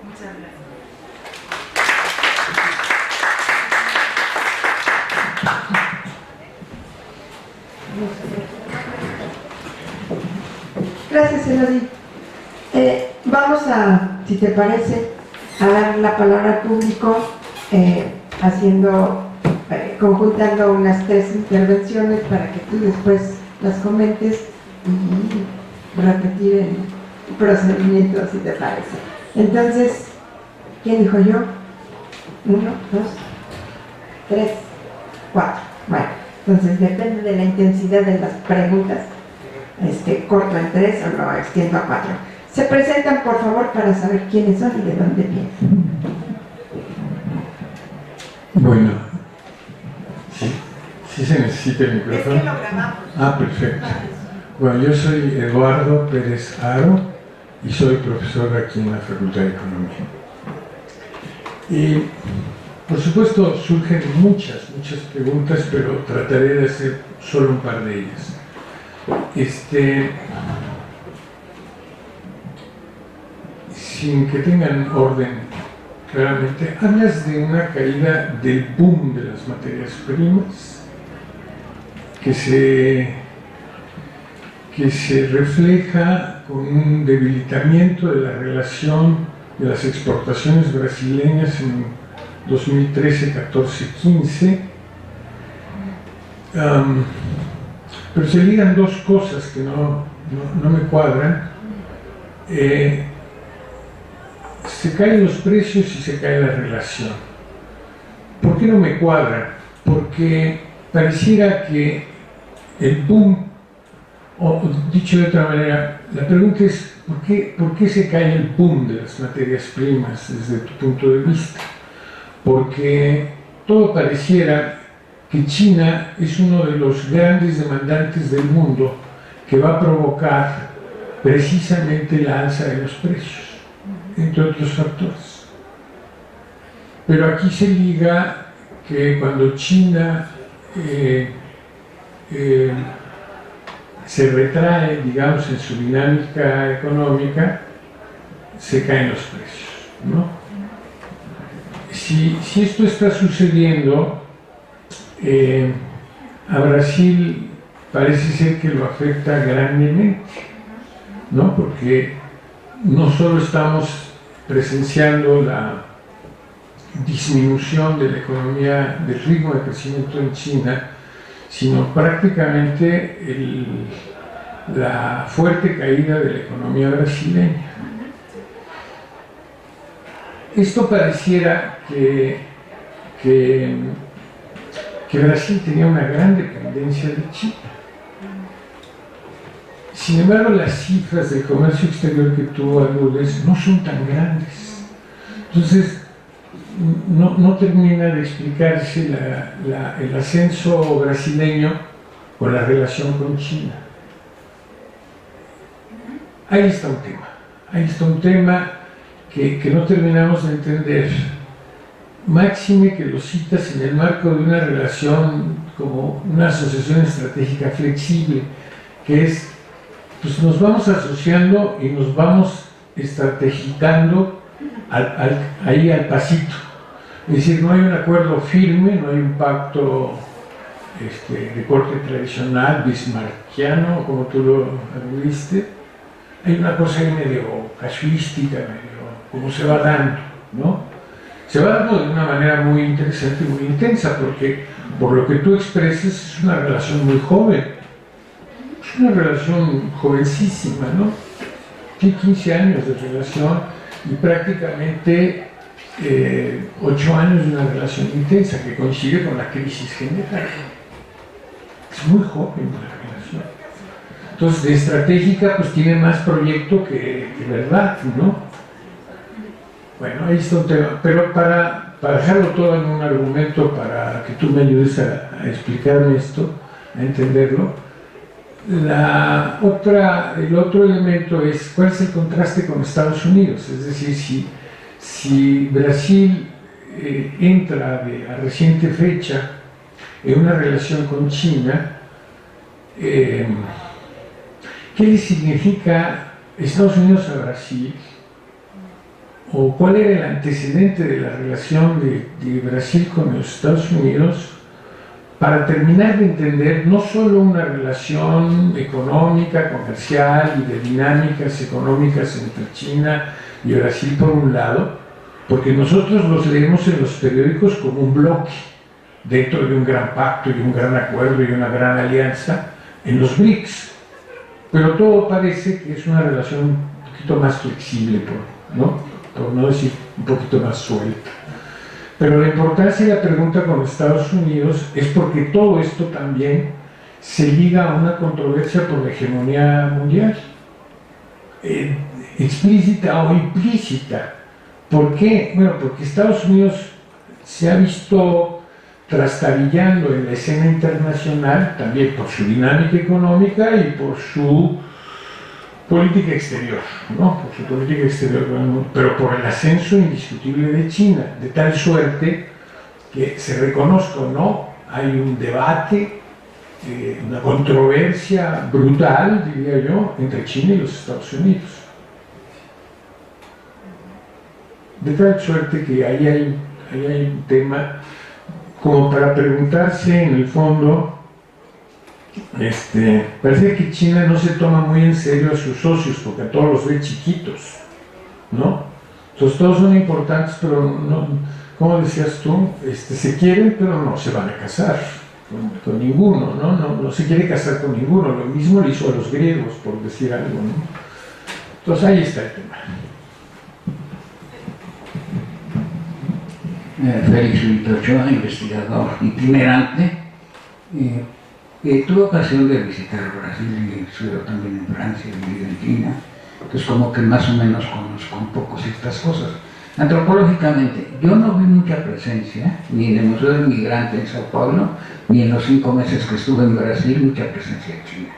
Muchas gracias. Gracias, Elodie. Vamos a, si te parece, a dar la palabra al público, conjuntando unas 3 intervenciones para que tú después las comentes y repetir el procedimiento, si te parece. Entonces, ¿quién dijo yo? 1, 2, 3, 4. Bueno, entonces depende de la intensidad de las preguntas. Corto en 3 o lo extiendo a 4. Se presentan, por favor, para saber quiénes son y de dónde vienen. Bueno, ¿sí se necesita el micrófono? Es que lo grabamos. Ah, perfecto. Bueno, yo soy Eduardo Pérez Haro y soy profesor aquí en la Facultad de Economía. Y, por supuesto, surgen muchas preguntas, pero trataré de hacer solo un par de ellas. Sin que tengan orden, claramente, hablas de una caída del boom de las materias primas que se refleja con un debilitamiento de la relación de las exportaciones brasileñas en 2013, 14, 15. Pero se ligan dos cosas que no me cuadran. Se caen los precios y se cae la relación. ¿Por qué no me cuadran? Porque pareciera que el boom, o dicho de otra manera, la pregunta es ¿por qué se cae el boom de las materias primas desde tu punto de vista? Porque todo pareciera que China es uno de los grandes demandantes del mundo que va a provocar precisamente la alza de los precios, entre otros factores. Pero aquí se liga que cuando China se retrae, digamos, en su dinámica económica, se caen los precios, ¿no? Si esto está sucediendo, a Brasil parece ser que lo afecta grandemente, ¿no? Porque no solo estamos presenciando la disminución de la economía, del ritmo de crecimiento en China, sino prácticamente la fuerte caída de la economía brasileña. Esto pareciera que Brasil tenía una gran dependencia de China. Sin embargo, las cifras del comercio exterior que tú aludes no son tan grandes. Entonces, no termina de explicarse el ascenso brasileño con la relación con China. Ahí está un tema que no terminamos de entender. Máxime que lo citas en el marco de una relación como una asociación estratégica flexible, que es, pues nos vamos asociando y nos vamos estrategizando ahí al pasito. Es decir, no hay un acuerdo firme, no hay un pacto de corte tradicional, bismarckiano, como tú lo aludiste. Hay una cosa ahí medio casuística, medio como se va dando, ¿no? se va dando de una manera muy interesante y muy intensa, porque por lo que tú expresas es una relación muy joven, es una relación jovencísima, ¿no? Tiene 15 años de relación y prácticamente 8 años de una relación intensa que coincide con la crisis general. Es muy joven la relación. Entonces, de estratégica, pues tiene más proyecto que verdad, ¿no? Bueno, ahí está un tema. Pero para dejarlo todo en un argumento, para que tú me ayudes a explicarme esto, a entenderlo, el otro elemento es cuál es el contraste con Estados Unidos. Es decir, si Brasil entra a reciente fecha en una relación con China, ¿qué le significa Estados Unidos a Brasil? ¿O cuál era el antecedente de la relación de Brasil con los Estados Unidos para terminar de entender no solo una relación económica, comercial y de dinámicas económicas entre China y Brasil por un lado, porque nosotros los leemos en los periódicos como un bloque dentro de un gran pacto y un gran acuerdo y una gran alianza en los BRICS, pero todo parece que es una relación un poquito más flexible, por no decir un poquito más suelta. Pero la importancia de la pregunta con Estados Unidos es porque todo esto también se liga a una controversia por la hegemonía mundial, explícita o implícita. ¿Por qué? Bueno, porque Estados Unidos se ha visto trastabillando en la escena internacional, también por su dinámica económica y por su política exterior, ¿no? Por su política exterior, pero por el ascenso indiscutible de China, de tal suerte que se reconozca o no, hay un debate, una controversia brutal, diría yo, entre China y los Estados Unidos. De tal suerte que ahí hay un tema como para preguntarse en el fondo. Parece que China no se toma muy en serio a sus socios porque a todos los ve chiquitos, ¿no? Entonces todos son importantes, pero no, como decías tú, se quieren, pero no se van a casar con ninguno, ¿no? No se quiere casar con ninguno. Lo mismo le hizo a los griegos, por decir algo, ¿no? Entonces ahí está el tema. Félix Ochoa, investigador itinerante. Tuve ocasión de visitar Brasil y estuve también en Francia, he vivido en China, entonces como que más o menos conozco un poco ciertas cosas. Antropológicamente, yo no vi mucha presencia, ni en el Museo del Migrante en Sao Paulo, ni en los 5 meses que estuve en Brasil, mucha presencia china.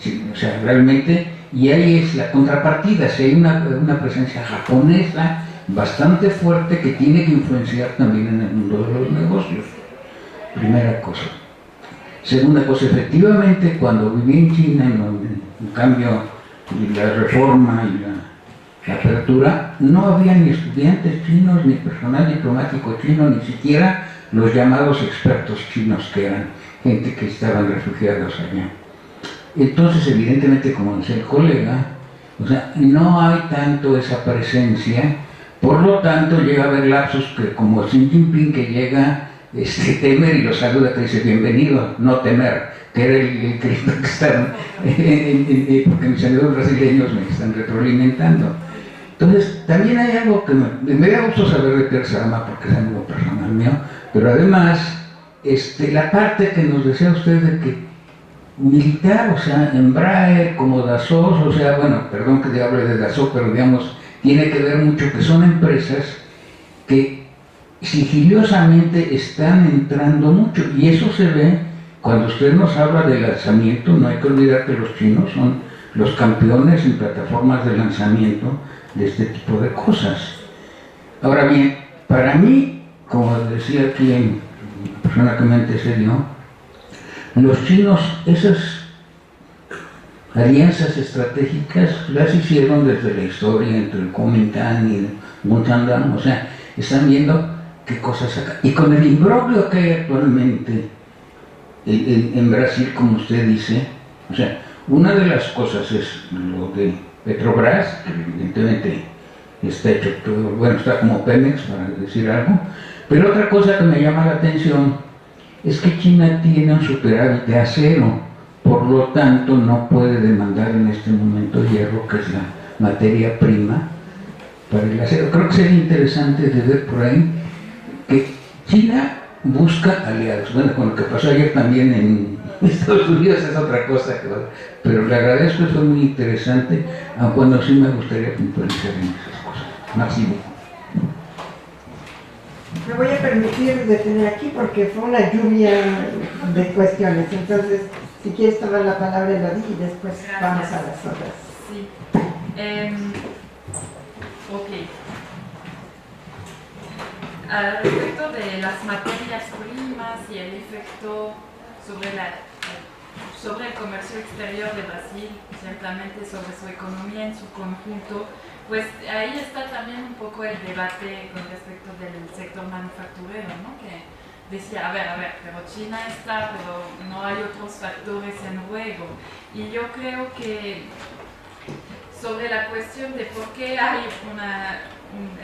Sí, o sea, realmente, y ahí es la contrapartida, si hay una presencia japonesa bastante fuerte que tiene que influenciar también en el mundo de los negocios. Primera cosa. Segunda cosa, efectivamente, cuando viví en China, en cambio, la reforma y la apertura, no había ni estudiantes chinos, ni personal diplomático chino, ni siquiera los llamados expertos chinos, que eran gente que estaban refugiados allá. Entonces, evidentemente, como decía el colega, o sea, no hay tanto esa presencia, por lo tanto, llega a haber lapsos que, como Xi Jinping, que llega Temer y lo saluda, que dice bienvenido, no temer, que era el Cristo que están, porque mis amigos brasileños me están retroalimentando. Entonces, también hay algo que me da gusto saber de Pierre Sarama, porque es algo personal mío, pero además, la parte que nos decía usted de que militar, o sea, Embraer, como Dassault, o sea, bueno, perdón que hable de Dassault, pero digamos, tiene que ver mucho que son empresas que sigilosamente están entrando mucho, y eso se ve cuando usted nos habla de lanzamiento. No hay que olvidar que los chinos son los campeones en plataformas de lanzamiento de este tipo de cosas. Ahora bien, para mí, como decía aquí la persona que me antecedió, los chinos esas alianzas estratégicas las hicieron desde la historia entre el Kuomintang y el Guantánamo, o sea, están viendo qué cosas acá. Y con el imbroglio que hay actualmente en Brasil, como usted dice, o sea, una de las cosas es lo de Petrobras, que evidentemente está hecho todo, bueno, está como Pemex, para decir algo. Pero otra cosa que me llama la atención es que China tiene un superávit de acero, por lo tanto no puede demandar en este momento hierro, que es la materia prima para el acero. Creo que sería interesante de ver por ahí que China busca aliados. Bueno, con lo que pasó ayer también en Estados Unidos es otra cosa, pero le agradezco, fue muy interesante, aun cuando sí me gustaría puntualizar en esas cosas. Máximo. Me voy a permitir detener aquí porque fue una lluvia de cuestiones. Entonces, si quieres tomar la palabra, lo di y después Gracias. vamos a las otras. Sí. Ok. Al respecto de las materias primas y el efecto sobre el comercio exterior de Brasil, ciertamente sobre su economía en su conjunto, pues ahí está también un poco el debate con respecto del sector manufacturero, ¿no? Que decía, a ver, pero China está, pero no hay otros factores en juego. Y yo creo que sobre la cuestión de por qué hay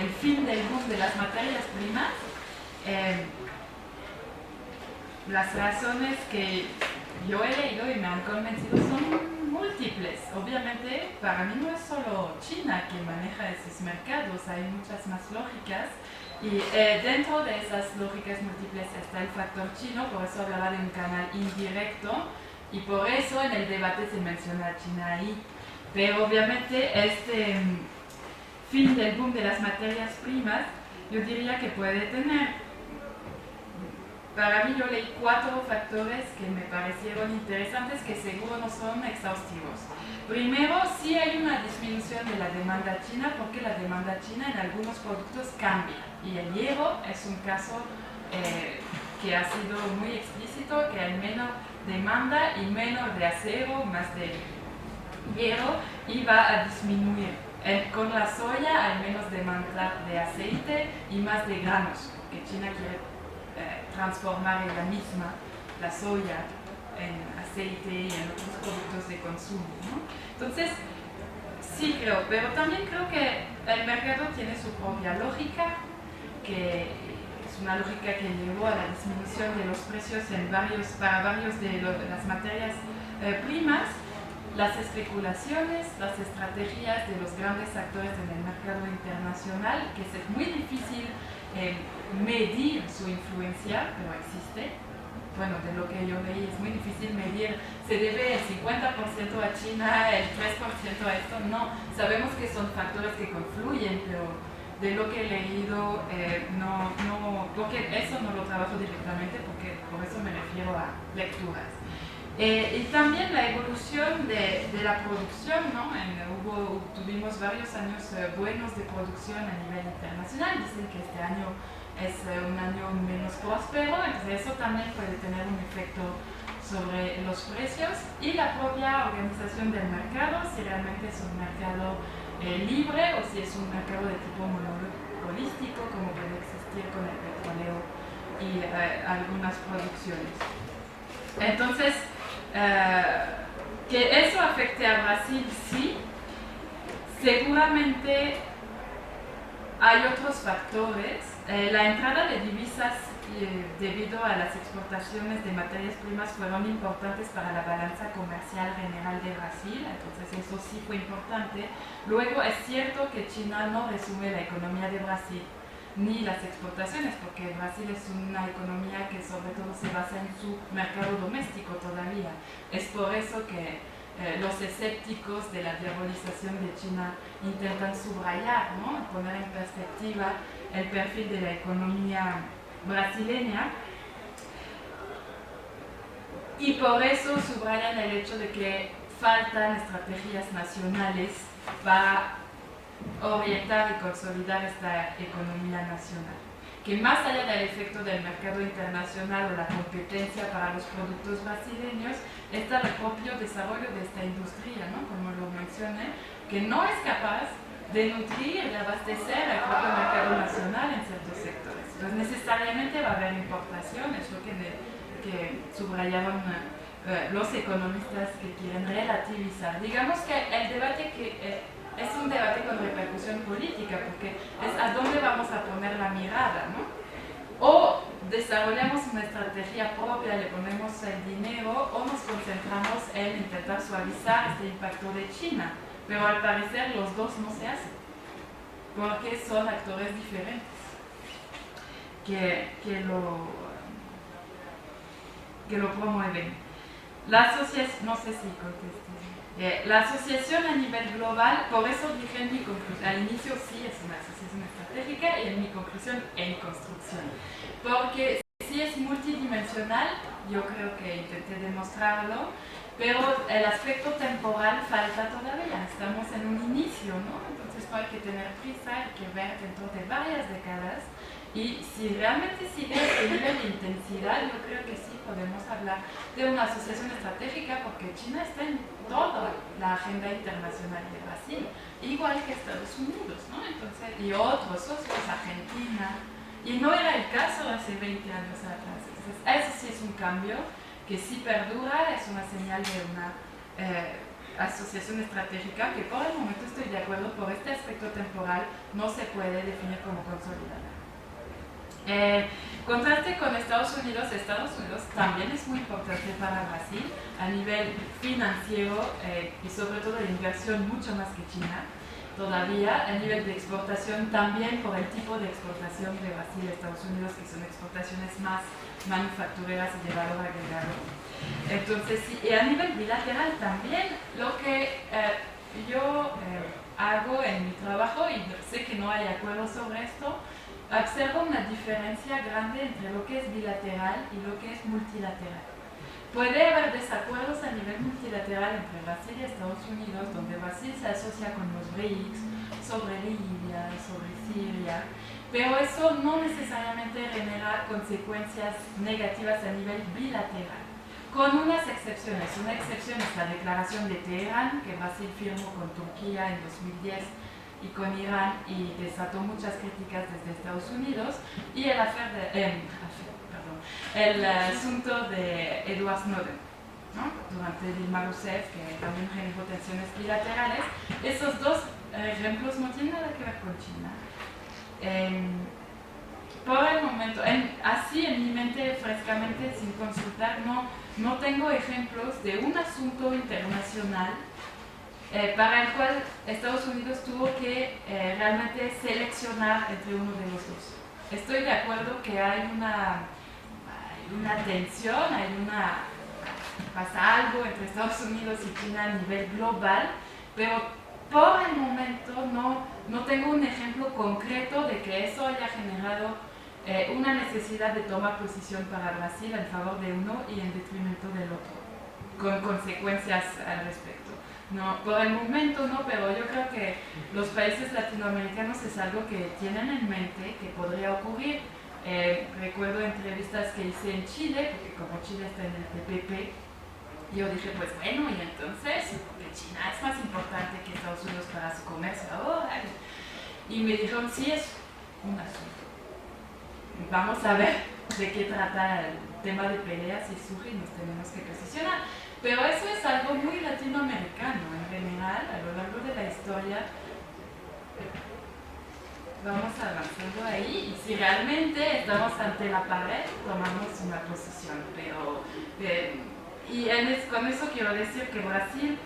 el fin del boom de las materias primas, las razones que yo he leído y me han convencido son múltiples. Obviamente, para mí no es solo China quien maneja esos mercados, hay muchas más lógicas. Y dentro de esas lógicas múltiples está el factor chino, por eso hablaba de un canal indirecto y por eso en el debate se menciona a China ahí. Pero obviamente este fin del boom de las materias primas, yo diría que puede tener, para mí yo leí 4 factores que me parecieron interesantes, que seguro no son exhaustivos. Primero, sí hay una disminución de la demanda china, porque la demanda china en algunos productos cambia. Y el hierro es un caso que ha sido muy explícito, que hay menos demanda y menos de acero, más de hierro, y va a disminuir. Con la soya hay menos demanda de aceite y más de granos, porque China quiere transformar en la misma la soya en aceite y en otros productos de consumo, ¿no? Entonces, sí creo, pero también creo que el mercado tiene su propia lógica, que es una lógica que llevó a la disminución de los precios para varios de las materias primas, las especulaciones, las estrategias de los grandes actores en el mercado internacional, que es muy difícil medir su influencia, pero existe. Bueno, de lo que yo leí es muy difícil medir, se debe el 50% a China, el 3% a esto, no, sabemos que son factores que confluyen, pero de lo que he leído, porque eso no lo trabajo directamente, porque por eso me refiero a lecturas. Y también la evolución de la producción, ¿no? Tuvimos varios años buenos de producción a nivel internacional, dicen que este año es un año menos próspero, entonces eso también puede tener un efecto sobre los precios y la propia organización del mercado, si realmente es un mercado libre o si es un mercado de tipo monopolístico, como puede existir con el petróleo y algunas producciones. Entonces, que eso afecte a Brasil, sí. Seguramente hay otros factores. La entrada de divisas debido a las exportaciones de materias primas fueron importantes para la balanza comercial general de Brasil, entonces eso sí fue importante. Luego es cierto que China no resume la economía de Brasil ni las exportaciones, porque Brasil es una economía que sobre todo se basa en su mercado doméstico todavía. Es por eso que los escépticos de la diabolización de China intentan subrayar, ¿no? Poner en perspectiva el perfil de la economía brasileña, y por eso subrayan el hecho de que faltan estrategias nacionales para orientar y consolidar esta economía nacional, que más allá del efecto del mercado internacional o la competencia para los productos brasileños, está el propio desarrollo de esta industria, ¿no? Como lo mencioné, que no es capaz de nutrir y abastecer el propio mercado nacional en ciertos sectores. Entonces necesariamente va a haber importaciones, lo que subrayaron los economistas que quieren relativizar. Digamos que el debate es un debate con repercusión política, porque es a dónde vamos a poner la mirada, ¿no? O desarrollamos una estrategia propia, le ponemos el dinero, o nos concentramos en intentar suavizar este impacto de China. Pero al parecer los dos no se hacen, porque son actores diferentes que lo promueven. La asociación, no sé si contesté. La asociación a nivel global, por eso dije en mi conclusión, al inicio sí es una asociación estratégica y en mi conclusión en construcción. Porque sí es multidimensional, yo creo que intenté demostrarlo, pero el aspecto temporal falta todavía, estamos en un inicio, ¿no? Entonces no hay que tener prisa, hay que ver dentro de varias décadas. Y si realmente sigue este nivel de intensidad, yo creo que sí podemos hablar de una asociación estratégica, porque China está en toda la agenda internacional de Brasil, igual que Estados Unidos, ¿no? Entonces, y otros socios, Argentina, y no era el caso hace 20 años atrás. Entonces, eso sí es un cambio que sí perdura, es una señal de una asociación estratégica que por el momento estoy de acuerdo, por este aspecto temporal no se puede definir como consolidada. Contraste con Estados Unidos también es muy importante para Brasil a nivel financiero y sobre todo de inversión mucho más que China. Todavía a nivel de exportación también por el tipo de exportación de Brasil a Estados Unidos, que son exportaciones más manufactureras y de valor agregado. Entonces, sí, y a nivel bilateral también, lo que yo hago en mi trabajo, y sé que no hay acuerdo sobre esto, observo una diferencia grande entre lo que es bilateral y lo que es multilateral. Puede haber desacuerdos a nivel multilateral entre Brasil y Estados Unidos, donde Brasil se asocia con los BRICS, sobre Libia, sobre Siria, pero eso no necesariamente genera consecuencias negativas a nivel bilateral, con unas excepciones. Una excepción es la declaración de Teherán, que Brasil firmó con Turquía en 2010, y con Irán, y desató muchas críticas desde Estados Unidos, y el asunto de Edward Snowden, ¿no? Durante Dilma Rousseff, que también generó tensiones bilaterales. Esos dos ejemplos no tienen nada que ver con China. Por el momento, así en mi mente frescamente, sin consultar, no tengo ejemplos de un asunto internacional para el cual Estados Unidos tuvo que realmente seleccionar entre uno de los dos. Estoy de acuerdo que hay una tensión, pasa algo entre Estados Unidos y China a nivel global, pero por el momento no tengo un ejemplo concreto de que eso haya generado una necesidad de tomar posición para Brasil en favor de uno y en detrimento del otro, con consecuencias al respecto. No, por el momento no, pero yo creo que los países latinoamericanos es algo que tienen en mente, que podría ocurrir. Recuerdo entrevistas que hice en Chile, porque como Chile está en el TPP, yo dije, pues bueno, y entonces, porque China es más importante que Estados Unidos para su comercio ahora. Y me dijeron, sí, es un asunto. Vamos a ver de qué trata el tema de peleas y surge y nos tenemos que posicionar. Pero eso es algo muy latinoamericano en general, a lo largo de la historia. Vamos avanzando ahí, y si realmente estamos ante la pared, tomamos una posición. Con eso quiero decir que Brasil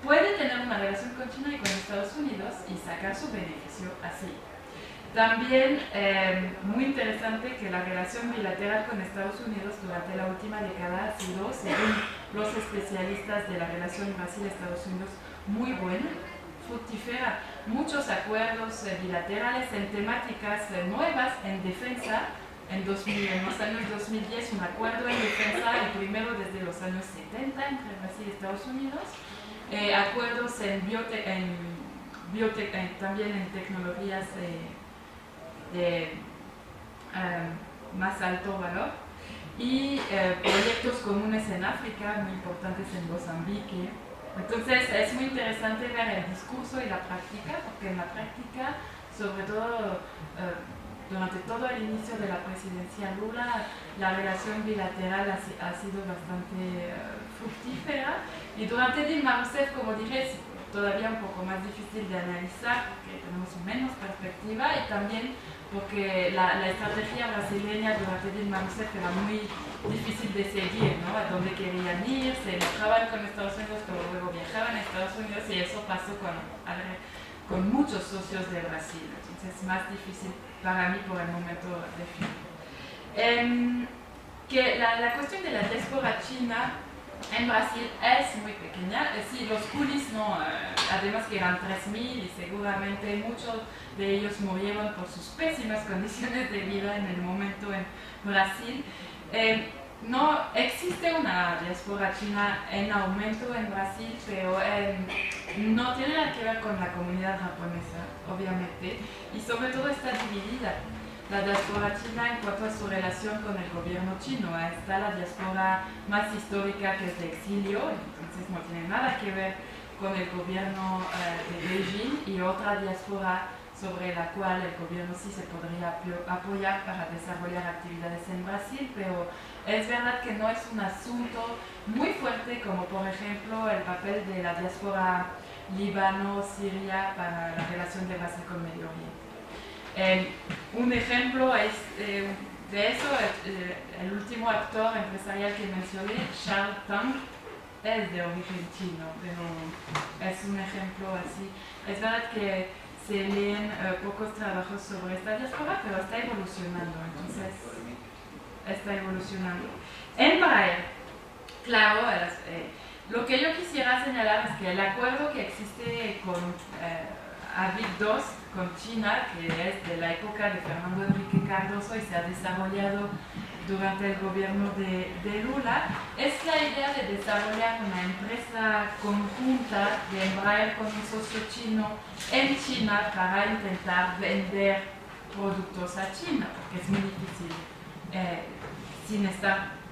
puede tener una relación con China y con Estados Unidos y sacar su beneficio así. También muy interesante que la relación bilateral con Estados Unidos durante la última década ha sido, según los especialistas de la relación Brasil-Estados Unidos, muy buena, fructífera. Muchos acuerdos bilaterales en temáticas nuevas, en defensa. En los años 2010 un acuerdo en defensa, el primero desde los años 70 entre Brasil y Estados Unidos. Acuerdos en también en tecnologías de más alto valor, y proyectos comunes en África, muy importantes en Mozambique. Entonces es muy interesante ver el discurso y la práctica, porque en la práctica, sobre todo durante todo el inicio de la presidencia Lula, la relación bilateral ha sido bastante fructífera, y durante Dilma Rousseff, como dije, todavía un poco más difícil de analizar porque tenemos menos perspectiva y también porque la estrategia brasileña durante Dilma Rousseff era muy difícil de seguir, ¿no? A dónde querían ir, se enojaban con Estados Unidos, pero luego viajaban a Estados Unidos y eso pasó con muchos socios de Brasil, entonces es más difícil para mí por el momento definir. Que la cuestión de la diáspora china en Brasil es muy pequeña, sí, los coolies no, además que eran 3.000 y seguramente muchos de ellos murieron por sus pésimas condiciones de vida en el momento en Brasil. No existe una diáspora china en aumento en Brasil, pero no tiene nada que ver con la comunidad japonesa, obviamente, y sobre todo está dividida. La diáspora china en cuanto a su relación con el gobierno chino. Está la diáspora más histórica que es de exilio, entonces no tiene nada que ver con el gobierno de Beijing, y otra diáspora sobre la cual el gobierno sí se podría apoyar para desarrollar actividades en Brasil, pero es verdad que no es un asunto muy fuerte como por ejemplo el papel de la diáspora Líbano-Siria para la relación de Brasil con Medio Oriente. Un ejemplo es, de eso, el último actor empresarial que mencioné, Charles Tang, es de origen chino, pero es un ejemplo así. Es verdad que se leen pocos trabajos sobre esta diáspora, pero está evolucionando, entonces está evolucionando. Embraer, claro, lo que yo quisiera señalar es que el acuerdo que existe con AVIC II con China, que es de la época de Fernando Enrique Cardoso y se ha desarrollado durante el gobierno de Lula, es la idea de desarrollar una empresa conjunta de Embraer con un socio chino en China para intentar vender productos a China, porque es muy difícil sin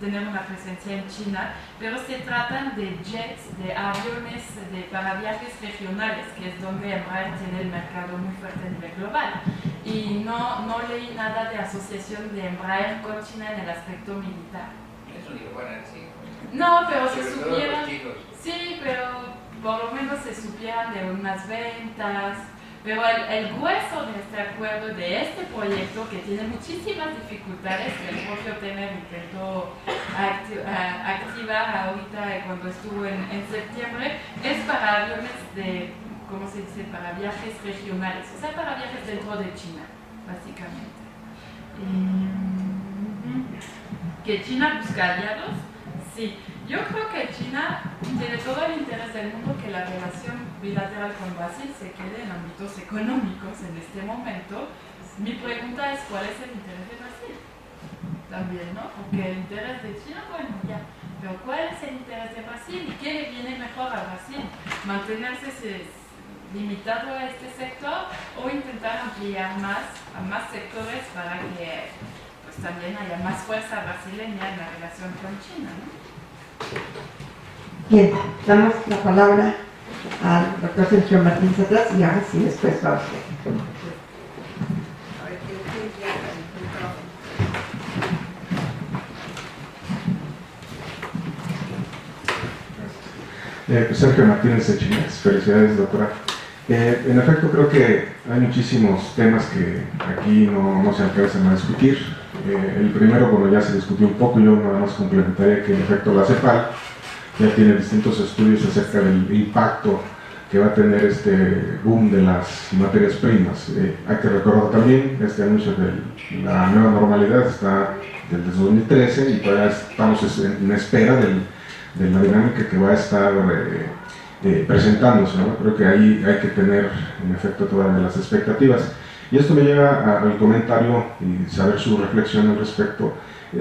tener una presencia en China, pero se tratan de jets, de aviones para viajes regionales, que es donde Embraer tiene el mercado muy fuerte a nivel global. Y no leí nada de asociación de Embraer con China en el aspecto militar. Eso digo, bueno, sí. No, pero se Sobre todo supieran, los chicos. sí, pero por lo menos se supieran de unas ventas. Pero el grueso de este acuerdo, de este proyecto, que tiene muchísimas dificultades, que el propio Temer intentó activar ahorita cuando estuvo en septiembre, es para aviones de, ¿cómo se dice?, para viajes regionales, o sea, para viajes dentro de China, básicamente. ¿Que China busca aliados? Sí. Yo creo que China tiene todo el interés del mundo que la relación bilateral con Brasil se quede en ámbitos económicos en este momento. Mi pregunta es, ¿cuál es el interés de Brasil? También, ¿no? Porque el interés de China, bueno, ya. Pero ¿cuál es el interés de Brasil? ¿Y qué le viene mejor a Brasil? ¿Mantenerse limitado a este sector o intentar ampliar a más sectores para que pues, también haya más fuerza brasileña en la relación con China, ¿no? Bien, damos la palabra al doctor Sergio Martín Satlas y ahora sí, después va usted. Sergio Martínez de Chimex, felicidades doctora. En efecto creo que hay muchísimos temas que aquí no se alcanzan a discutir. El primero, bueno, ya se discutió un poco, yo nada más complementaría que en efecto la CEPAL ya tiene distintos estudios acerca del impacto que va a tener este boom de las materias primas. Hay que recordar también que este anuncio de la nueva normalidad está desde 2013 y todavía estamos en espera de la dinámica que va a estar presentándose, ¿no? Creo que ahí hay que tener en efecto todas las expectativas. Y esto me lleva al comentario y saber su reflexión al respecto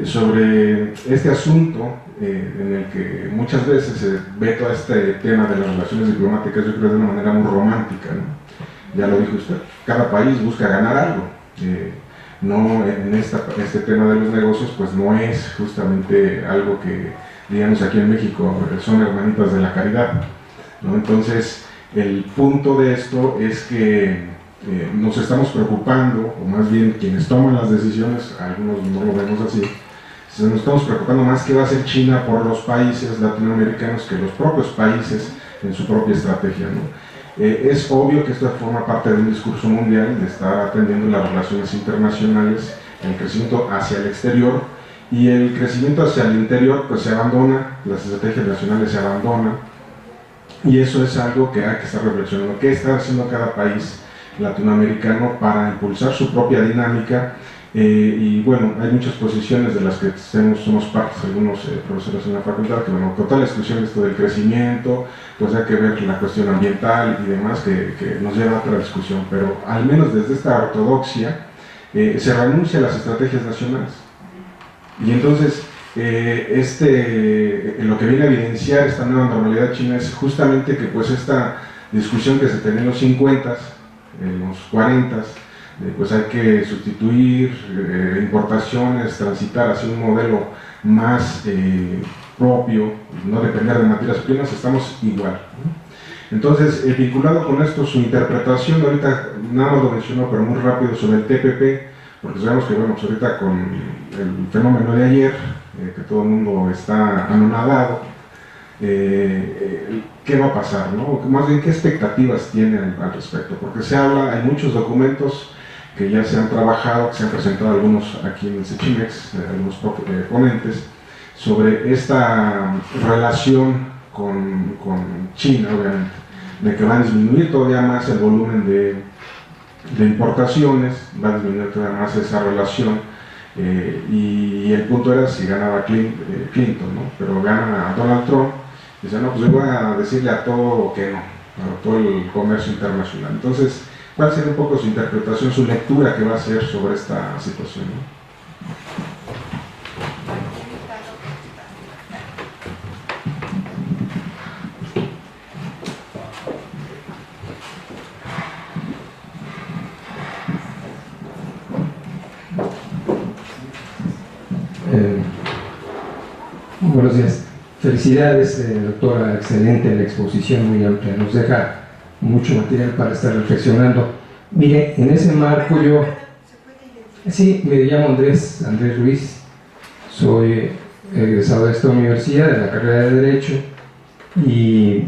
sobre este asunto en el que muchas veces se ve todo este tema de las relaciones diplomáticas, yo creo de una manera muy romántica, ¿no? Ya lo dijo usted, cada país busca ganar algo. No en este tema de los negocios, pues no es justamente algo que, digamos aquí en México, son hermanitas de la caridad, ¿no? Entonces, el punto de esto es que nos estamos preocupando, o más bien quienes toman las decisiones, algunos no lo vemos así, nos estamos preocupando más qué va a hacer China por los países latinoamericanos que los propios países en su propia estrategia, ¿no? Es obvio que esto forma parte de un discurso mundial de estar atendiendo las relaciones internacionales, el crecimiento hacia el exterior, y el crecimiento hacia el interior pues se abandona, las estrategias nacionales se abandonan, y eso es algo que hay que estar reflexionando. ¿Qué está haciendo cada país latinoamericano para impulsar su propia dinámica? Y bueno, hay muchas posiciones de las que somos partes, algunos profesores en la facultad, que bueno, con toda la discusión de esto del crecimiento, pues hay que ver la cuestión ambiental y demás que nos lleva a otra discusión, pero al menos desde esta ortodoxia se renuncia a las estrategias nacionales. Y entonces lo que viene a evidenciar esta nueva normalidad china es justamente que pues esta discusión que se tenía en los 50s, en los 40s, pues hay que sustituir importaciones, transitar hacia un modelo más propio, no depender de materias primas, estamos igual. Entonces, vinculado con esto, su interpretación, ahorita nada más lo mencionó, pero muy rápido, sobre el TPP, porque sabemos que, bueno, pues ahorita con el fenómeno de ayer, que todo el mundo está anonadado, ¿qué va a pasar, no? Más bien, ¿qué expectativas tienen al respecto? Porque se habla, hay muchos documentos que ya se han trabajado, que se han presentado algunos aquí en el Sechimex, algunos ponentes, sobre esta relación con China, obviamente, de que va a disminuir todavía más el volumen de importaciones, va a disminuir todavía más esa relación, y el punto era si ganaba Clinton, ¿no? Pero gana Donald Trump, y dice, no, pues yo voy a decirle a todo que no, a todo el comercio internacional. Entonces, ¿cuál sería un poco su interpretación, su lectura que va a hacer sobre esta situación, ¿no? Buenos días. Felicidades, doctora, excelente la exposición, muy amplia, nos deja mucho material para estar reflexionando. Mire, en ese marco yo, sí, me llamo Andrés Ruiz, soy egresado de esta universidad, de la carrera de Derecho, y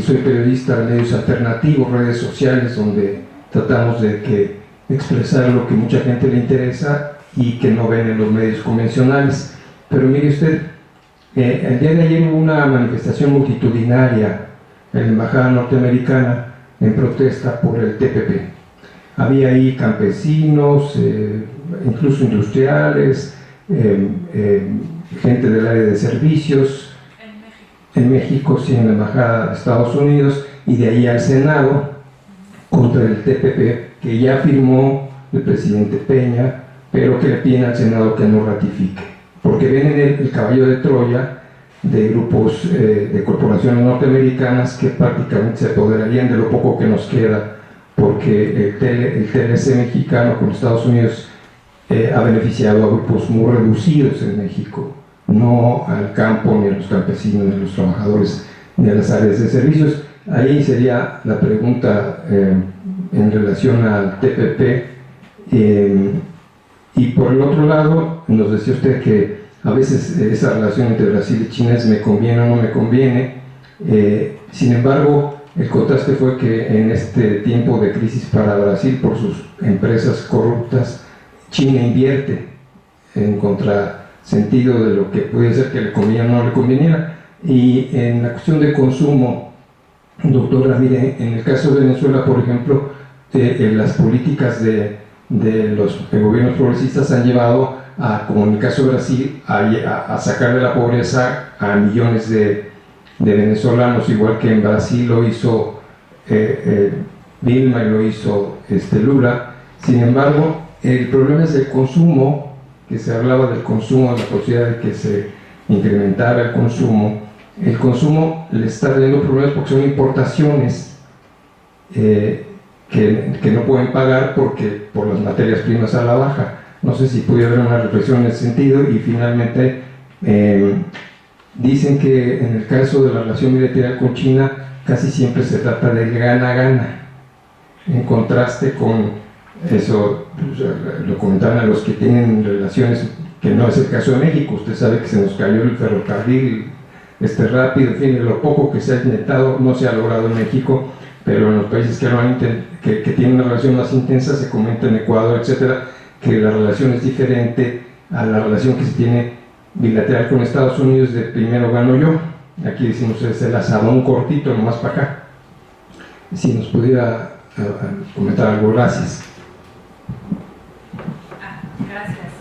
soy periodista de medios alternativos, redes sociales, donde tratamos de expresar lo que mucha gente le interesa y que no ven en los medios convencionales. Pero mire usted, el día de ayer hubo una manifestación multitudinaria en la embajada norteamericana en protesta por el TPP. Había ahí campesinos, incluso industriales, gente del área de servicios. En México, sí, en la embajada de Estados Unidos, y de ahí al Senado contra el TPP, que ya firmó el presidente Peña, pero que le piden al Senado que no ratifique, porque ven en el caballo de Troya de grupos de corporaciones norteamericanas que prácticamente se apoderarían de lo poco que nos queda, porque el TLC mexicano con Estados Unidos ha beneficiado a grupos muy reducidos en México, no al campo, ni a los campesinos, ni a los trabajadores, ni a las áreas de servicios. Ahí sería la pregunta en relación al TPP. Y por el otro lado, nos decía usted que a veces esa relación entre Brasil y China es me conviene o no me conviene. Sin embargo, el contraste fue que en este tiempo de crisis para Brasil, por sus empresas corruptas, China invierte en contrasentido de lo que puede ser que le conviene o no le conveniera. Y en la cuestión de consumo, doctora, mire, en el caso de Venezuela, por ejemplo, las políticas de los gobiernos progresistas han llevado a, como en el caso de Brasil, a sacar de la pobreza a millones de venezolanos, igual que en Brasil lo hizo Dilma y lo hizo Lula. Sin embargo, el problema es el consumo, que se hablaba del consumo, de la posibilidad de que se incrementara el consumo. El consumo le está dando problemas porque son importaciones que no pueden pagar por las materias primas a la baja. No sé si puede haber una reflexión en ese sentido. Y finalmente, dicen que en el caso de la relación bilateral con China casi siempre se trata de gana-gana, en contraste con eso, pues, lo comentaban a los que tienen relaciones, que no es el caso de México. Usted sabe que se nos cayó el ferrocarril rápido, en fin, lo poco que se ha intentado no se ha logrado en México, pero en los países que tienen una relación más intensa, se comenta en Ecuador, etcétera, que la relación es diferente a la relación que se tiene bilateral con Estados Unidos de primero gano yo. Aquí decimos es el asadón cortito, nomás para acá. Si nos pudiera comentar algo, gracias. Gracias.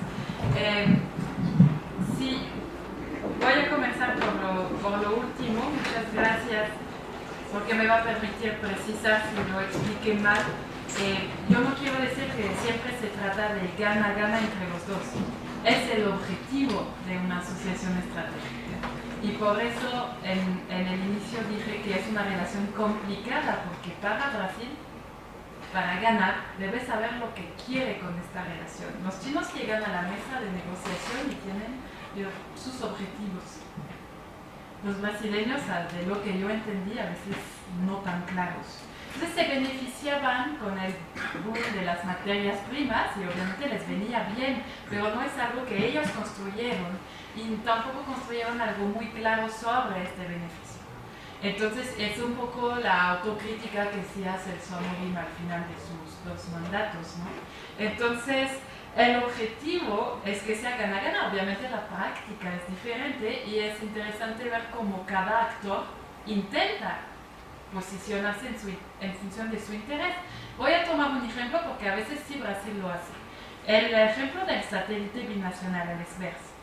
Sí, voy a comenzar por lo último. Muchas gracias, porque me va a permitir precisar si lo expliqué mal. Yo no quiero decir que siempre se trata de gana-gana entre los dos. Es el objetivo de una asociación estratégica. Y por eso en el inicio dije que es una relación complicada, porque para Brasil, para ganar, debe saber lo que quiere con esta relación. Los chinos llegan a la mesa de negociación y tienen sus objetivos. Los brasileños, de lo que yo entendí, a veces no tan claros. Entonces se beneficiaban con el boom de las materias primas y obviamente les venía bien, pero no es algo que ellos construyeron y tampoco construyeron algo muy claro sobre este beneficio. Entonces es un poco la autocrítica que sí hace el Somorim al final de sus dos mandatos, ¿no? Entonces el objetivo es que sea gana-gana. Obviamente la práctica es diferente y es interesante ver cómo cada actor intenta posicionarse en función de su interés. Voy a tomar un ejemplo porque a veces sí Brasil lo hace. El ejemplo del satélite binacional, el SBERS.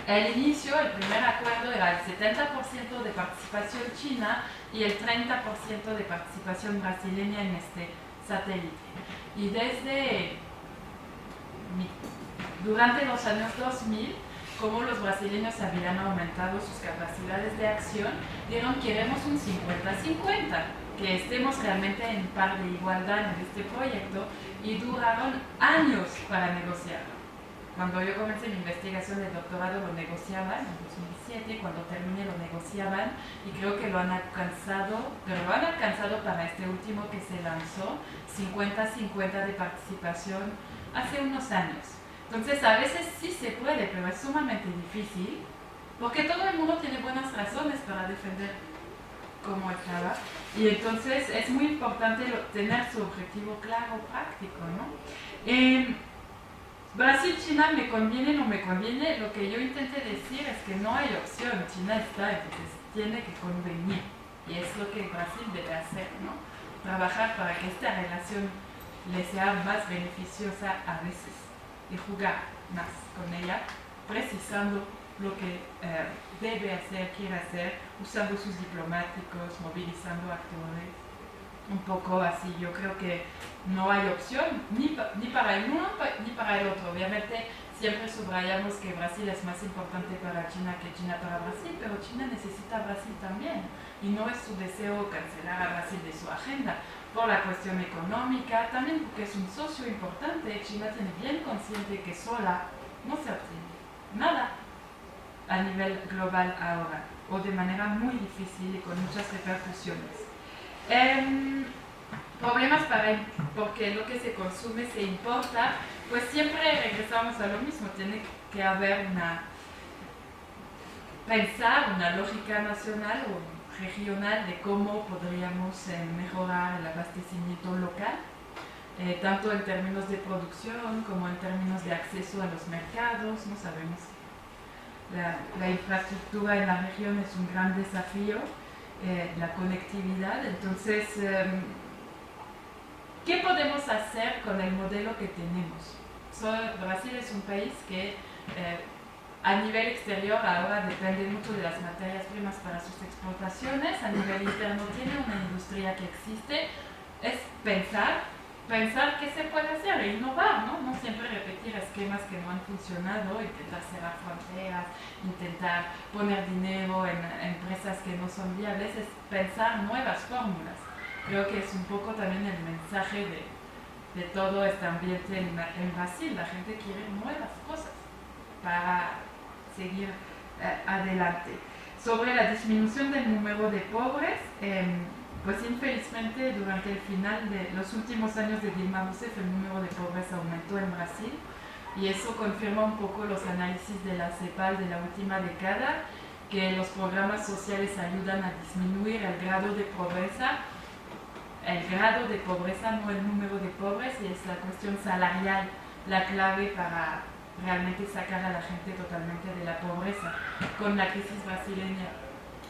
Al inicio, el primer acuerdo era el 70% de participación china y el 30% de participación brasileña en este satélite. Y durante los años 2000, como los brasileños habían aumentado sus capacidades de acción, dijeron queremos un 50-50, que estemos realmente en par de igualdad en este proyecto, y duraron años para negociarlo. Cuando yo comencé mi investigación de doctorado lo negociaban en 2007, cuando terminé lo negociaban y creo que lo han alcanzado, pero lo han alcanzado para este último que se lanzó, 50-50 de participación hace unos años. Entonces a veces sí se puede, pero es sumamente difícil, porque todo el mundo tiene buenas razones para defender cómo estaba, y entonces es muy importante tener su objetivo claro, práctico, ¿no? Brasil-China me conviene o no me conviene, lo que yo intenté decir es que no hay opción, China está, entonces tiene que convenir, y es lo que Brasil debe hacer, ¿no? Trabajar para que esta relación le sea más beneficiosa a veces, y jugar más con ella, precisando lo que debe hacer, quiere hacer, usando sus diplomáticos, movilizando actores, un poco así. Yo creo que no hay opción ni para el uno ni para el otro. Obviamente siempre subrayamos que Brasil es más importante para China que China para Brasil, pero China necesita a Brasil también, y no es su deseo cancelar a Brasil de su agenda por la cuestión económica, también porque es un socio importante. China tiene bien consciente que sola no se obtiene nada a nivel global ahora, o de manera muy difícil y con muchas repercusiones. Problemas porque lo que se consume se importa, pues siempre regresamos a lo mismo. Tiene que haber pensar una lógica nacional o regional de cómo podríamos mejorar el abastecimiento local, tanto en términos de producción como en términos de acceso a los mercados. No sabemos, la infraestructura en la región es un gran desafío, la conectividad. Entonces, ¿qué podemos hacer con el modelo que tenemos? Brasil es un país que a nivel exterior ahora depende mucho de las materias primas para sus exportaciones. A nivel interno tiene una industria que existe. Es pensar qué se puede hacer e innovar, ¿no? No siempre repetir esquemas que no han funcionado, intentar cerrar fronteras, intentar poner dinero en empresas que no son viables. Es pensar nuevas fórmulas. Creo que es un poco también el mensaje de todo este ambiente en Brasil. La gente quiere nuevas cosas para seguir adelante. Sobre la disminución del número de pobres, pues infelizmente durante el final de los últimos años de Dilma Rousseff el número de pobres aumentó en Brasil, y eso confirma un poco los análisis de la CEPAL de la última década, que los programas sociales ayudan a disminuir el grado de pobreza, el grado de pobreza, no el número de pobres, y es la cuestión salarial la clave para realmente sacar a la gente totalmente de la pobreza. Con la crisis brasileña,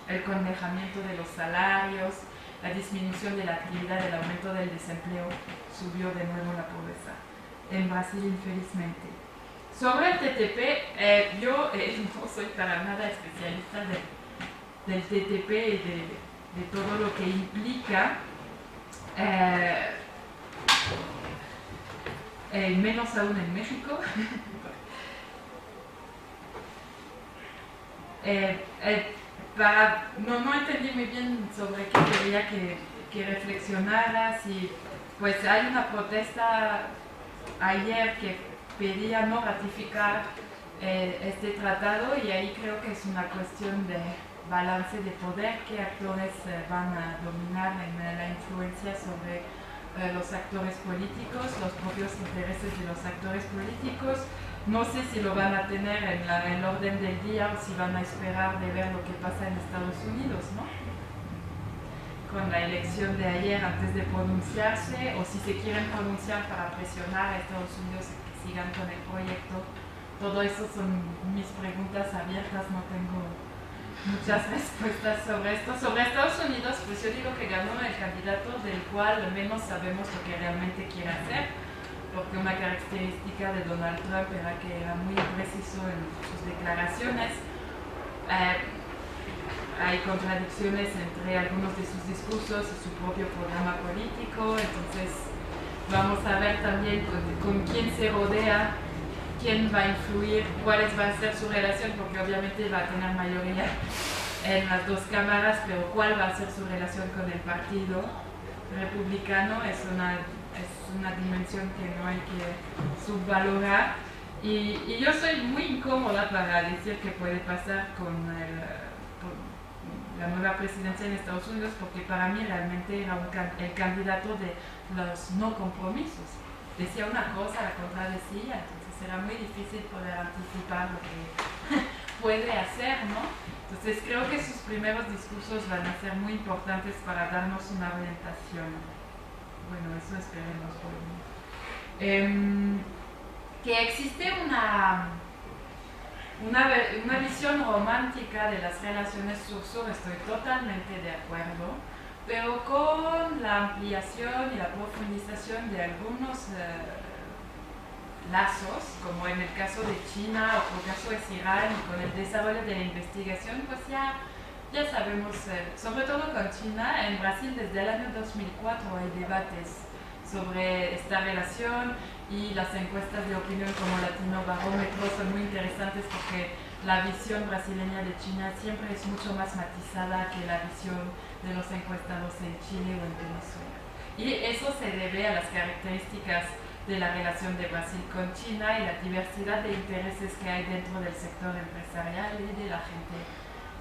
el congelamiento de los salarios, la disminución de la actividad, el aumento del desempleo, subió de nuevo la pobreza en Brasil, infelizmente. Sobre el TTP, yo no soy para nada especialista del TTP y de todo lo que implica, menos aún en México. No entendí muy bien sobre qué quería que reflexionara, si pues hay una protesta ayer que pedía no ratificar este tratado, y ahí creo que es una cuestión de balance de poder, qué actores van a dominar en la influencia sobre los actores políticos, los propios intereses de los actores políticos. No sé si lo van a tener en el orden del día o si van a esperar de ver lo que pasa en Estados Unidos, ¿no? Con la elección de ayer antes de pronunciarse, o si se quieren pronunciar para presionar a Estados Unidos a que sigan con el proyecto. Todo eso son mis preguntas abiertas, no tengo muchas respuestas sobre esto. Sobre Estados Unidos, pues yo digo que ganó el candidato del cual al menos sabemos lo que realmente quiere hacer, porque una característica de Donald Trump era que era muy preciso en sus declaraciones. Hay contradicciones entre algunos de sus discursos y su propio programa político, entonces vamos a ver también con quién se rodea, quién va a influir, cuál va a ser su relación, porque obviamente va a tener mayoría en las dos cámaras, pero cuál va a ser su relación con el partido republicano es una dimensión que no hay que subvalorar. Y yo soy muy incómoda para decir qué puede pasar con la nueva presidencia en Estados Unidos, porque para mí realmente era el candidato de los no compromisos. Decía una cosa, la contradecía, entonces era muy difícil poder anticipar lo que puede hacer, ¿no? Entonces creo que sus primeros discursos van a ser muy importantes para darnos una orientación. Bueno, eso esperemos por mí. Que existe una visión romántica de las relaciones sur-sur, estoy totalmente de acuerdo, pero con la ampliación y la profundización de algunos lazos, como en el caso de China, otro caso es Irán, y con el desarrollo de la investigación, pues ya sabemos, sobre todo con China. En Brasil desde el año 2004 hay debates sobre esta relación, y las encuestas de opinión como Latino Barómetro son muy interesantes porque la visión brasileña de China siempre es mucho más matizada que la visión de los encuestados en Chile o en Venezuela. Y eso se debe a las características de la relación de Brasil con China y la diversidad de intereses que hay dentro del sector empresarial y de la gente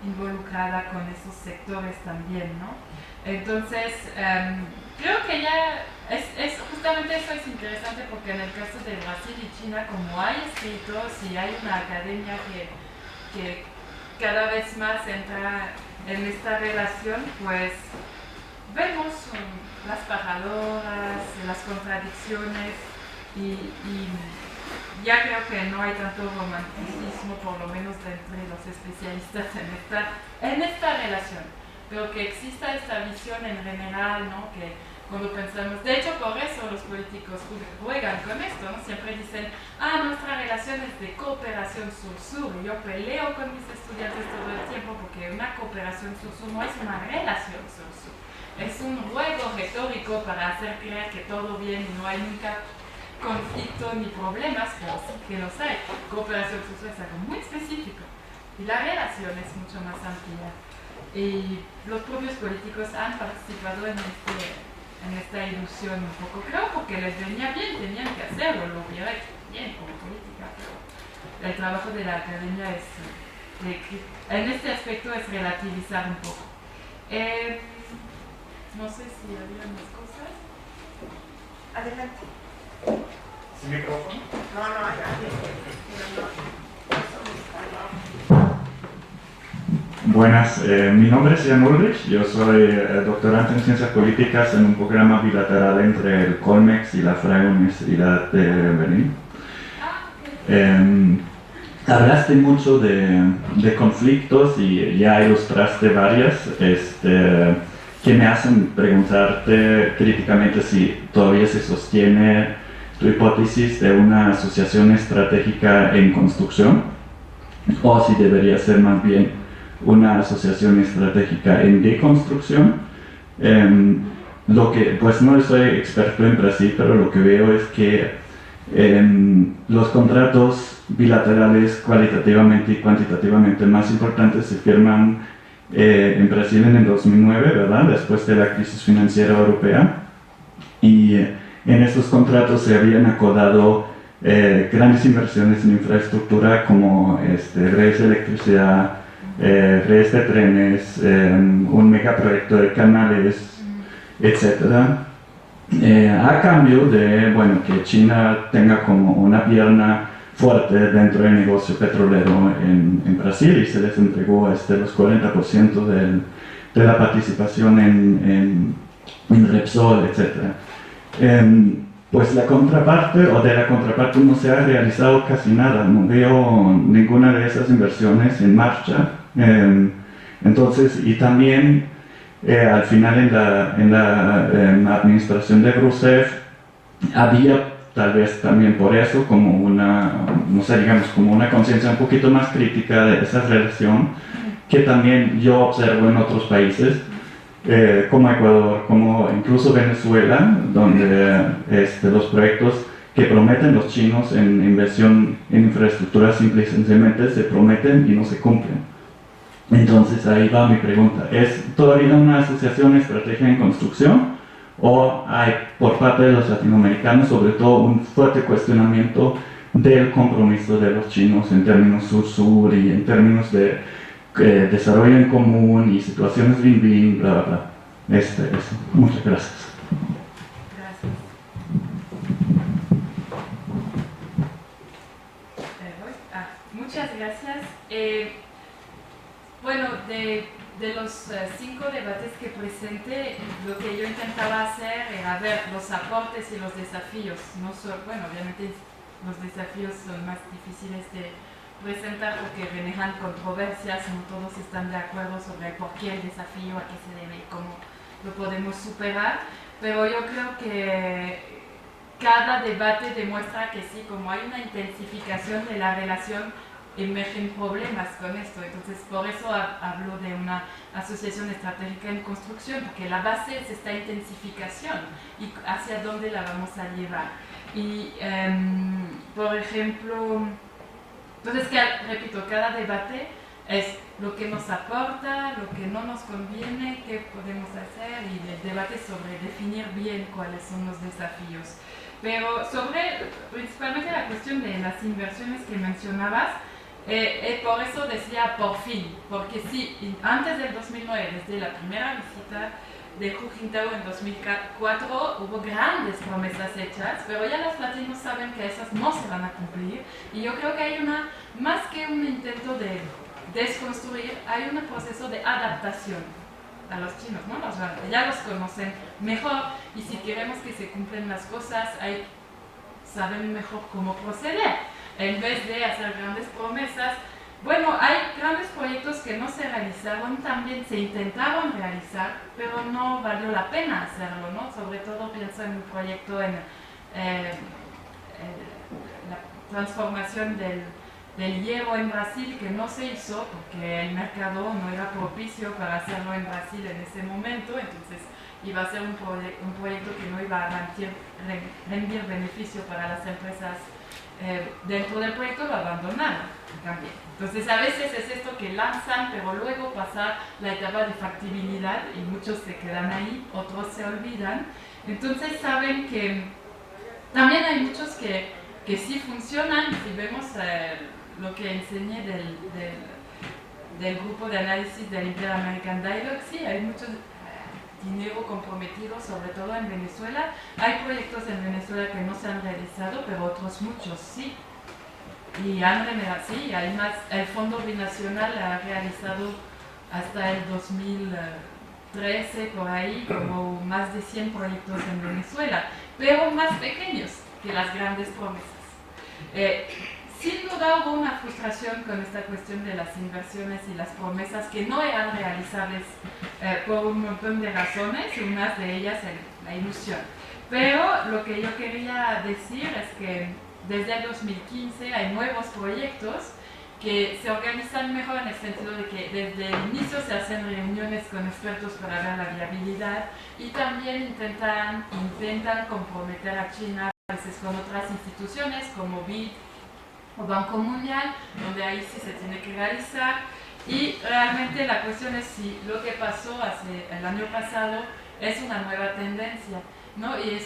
involucrada con esos sectores también, ¿no? Entonces, creo que ya justamente eso es interesante, porque en el caso de Brasil y China, como hay escritos y hay una academia que cada vez más entra en esta relación, pues vemos las paradojas, las contradicciones, y ya creo que no hay tanto romanticismo, por lo menos entre los especialistas en esta relación, pero que exista esta visión en general, ¿no? Que cuando pensamos, de hecho por eso los políticos juegan con esto, ¿no? Siempre dicen, nuestra relación es de cooperación sur-sur, y yo peleo con mis estudiantes todo el tiempo porque una cooperación sur-sur no es una relación sur-sur, es un juego retórico para hacer creer que todo bien y no hay nunca conflicto ni problemas, pero sí que los hay. Cooperación sur-sur es algo muy específico y la relación es mucho más amplia, y los propios políticos han participado en esta ilusión un poco, creo, porque les venía bien, tenían que hacerlo, lo hubiera hecho bien como política, pero el trabajo de la academia en este aspecto es relativizar un poco. No sé si había más cosas. Adelante. ¿Sin micrófono? No, Buenas, mi nombre es Jan Ulrich, yo soy doctorante en Ciencias Políticas en un programa bilateral entre el Colmex y la Freie Universidad de Berlín. Hablaste mucho de conflictos y ya ilustraste varias que me hacen preguntarte críticamente si todavía se sostiene tu hipótesis de una asociación estratégica en construcción o si debería ser más bien una asociación estratégica en deconstrucción. Lo que, pues no soy experto en Brasil, pero lo que veo es que los contratos bilaterales cualitativamente y cuantitativamente más importantes se firman en Brasil en el 2009, ¿verdad? Después de la crisis financiera europea. Y en estos contratos se habían acordado grandes inversiones en infraestructura como redes de electricidad, redes de trenes, un megaproyecto de canales, etc. A cambio de de que China tenga como una pierna fuerte dentro del negocio petrolero en Brasil y se les entregó los 40% de la participación en Repsol, etc. Pues la contraparte, o de la contraparte no se ha realizado casi nada, no veo ninguna de esas inversiones en marcha. Entonces, y también al final en la administración de Rousseff había tal vez también por eso como una, no sé, digamos como una conciencia un poquito más crítica de esa relación que también yo observo en otros países como Ecuador, como incluso Venezuela, donde los proyectos que prometen los chinos en inversión en infraestructura simple y sencillamente se prometen y no se cumplen. Entonces ahí va mi pregunta, ¿es todavía una asociación estratégica en construcción o hay por parte de los latinoamericanos sobre todo un fuerte cuestionamiento del compromiso de los chinos en términos sur-sur y en términos de desarrollo en común y situaciones win-win, bla bla bla? Eso. Muchas gracias. Gracias. Muchas gracias. Bueno, de los 5 debates que presenté, lo que yo intentaba hacer era ver los aportes y los desafíos. Bueno, obviamente los desafíos son más difíciles de presentar porque manejan controversias, no todos están de acuerdo sobre por qué el desafío, a qué se debe y cómo lo podemos superar, pero yo creo que cada debate demuestra que sí, como hay una intensificación de la relación, emergen problemas con esto. Entonces, por eso hablo de una asociación estratégica en construcción, porque la base es esta intensificación y hacia dónde la vamos a llevar. Y, por ejemplo, entonces, repito, cada debate es lo que nos aporta, lo que no nos conviene, qué podemos hacer, y el debate sobre definir bien cuáles son los desafíos. Pero sobre principalmente la cuestión de las inversiones que mencionabas, por eso decía por fin, porque sí, antes del 2009, desde la primera visita de Hu Jintao en 2004, hubo grandes promesas hechas, pero ya los latinos saben que esas no se van a cumplir, y yo creo que hay más que un intento de desconstruir, hay un proceso de adaptación a los chinos, ¿no? Ya los conocen mejor, y si queremos que se cumplen las cosas, saben mejor cómo proceder. En vez de hacer grandes promesas, bueno, hay grandes proyectos que no se realizaron, también se intentaron realizar, pero no valió la pena hacerlo, ¿no? Sobre todo pienso en un proyecto en la transformación del hierro en Brasil, que no se hizo porque el mercado no era propicio para hacerlo en Brasil en ese momento, entonces iba a ser un proyecto que no iba a rendir beneficio para las empresas dentro del proyecto, lo abandonaron también. Entonces a veces es esto que lanzan, pero luego pasa la etapa de factibilidad y muchos se quedan ahí, otros se olvidan. Entonces saben que también hay muchos que sí funcionan. Si vemos lo que enseñé del grupo de análisis del Inter-American Dialogue, sí, hay mucho dinero comprometido, sobre todo en Venezuela. Hay proyectos en Venezuela que no se han realizado, pero otros muchos sí. Y además, sí, el Fondo Binacional ha realizado hasta el 2013, por ahí, como más de 100 proyectos en Venezuela, pero más pequeños que las grandes promesas. Sin duda hubo una frustración con esta cuestión de las inversiones y las promesas que no eran realizables por un montón de razones, y una de ellas la ilusión. Pero lo que yo quería decir es que desde el 2015 hay nuevos proyectos que se organizan mejor en el sentido de que desde el inicio se hacen reuniones con expertos para ver la viabilidad y también intentan comprometer a China a veces con otras instituciones como BID o Banco Mundial, donde ahí sí se tiene que realizar. Y realmente la cuestión es si lo que pasó el año pasado es una nueva tendencia, ¿no? Y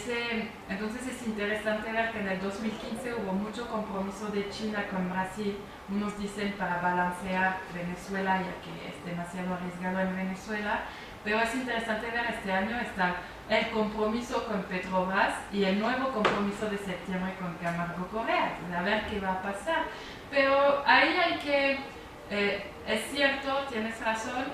entonces es interesante ver que en el 2015 hubo mucho compromiso de China con Brasil, unos dicen para balancear Venezuela ya que es demasiado arriesgado en Venezuela, pero es interesante ver este año está el compromiso con Petrobras y el nuevo compromiso de septiembre con Camargo Correa, a ver qué va a pasar. Pero ahí hay que, es cierto, tienes razón,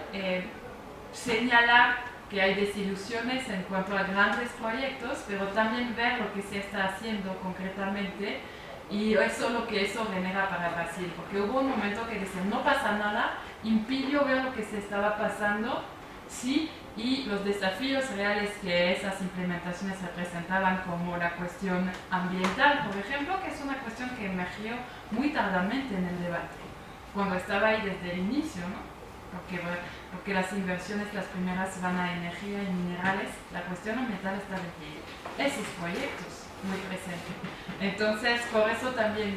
señalar que hay desilusiones en cuanto a grandes proyectos, pero también ver lo que se está haciendo concretamente y eso lo que eso genera para Brasil, porque hubo un momento que decían no pasa nada, impidió ver lo que se estaba pasando, sí, y los desafíos reales que esas implementaciones representaban, como la cuestión ambiental, por ejemplo, que es una cuestión que emergió muy tardamente en el debate, cuando estaba ahí desde el inicio, ¿no? Porque las inversiones, las primeras van a energía y minerales, la cuestión ambiental está desde esos proyectos muy presente. Entonces, por eso también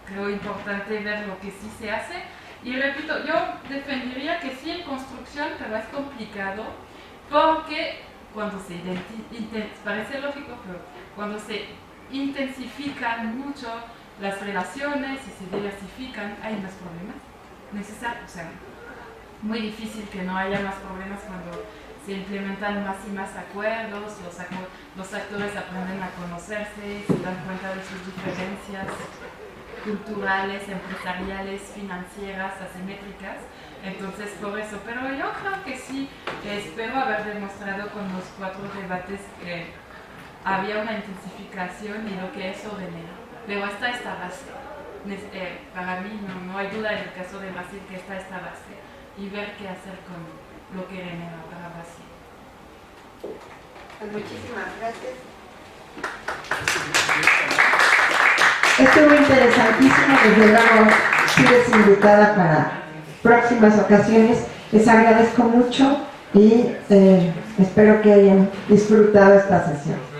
creo importante ver lo que sí se hace. Y repito, yo defendería que sí en construcción, pero es complicado, porque cuando parece lógico, pero cuando se intensifican mucho las relaciones y se diversifican, hay más problemas. O sea, muy difícil que no haya más problemas cuando se implementan más y más acuerdos, los actores aprenden a conocerse, se dan cuenta de sus diferencias culturales, empresariales, financieras, asimétricas. Entonces, por eso, pero yo creo que sí, espero haber demostrado con los 4 debates que había una intensificación y lo que eso genera. Pero está esta base. Para mí no hay duda en el caso de Brasil que está esta base y ver qué hacer con lo que genera para Brasil. Muchísimas gracias. Estuvo interesantísimo, desde luego sigues invitada para próximas ocasiones. Les agradezco mucho y espero que hayan disfrutado esta sesión.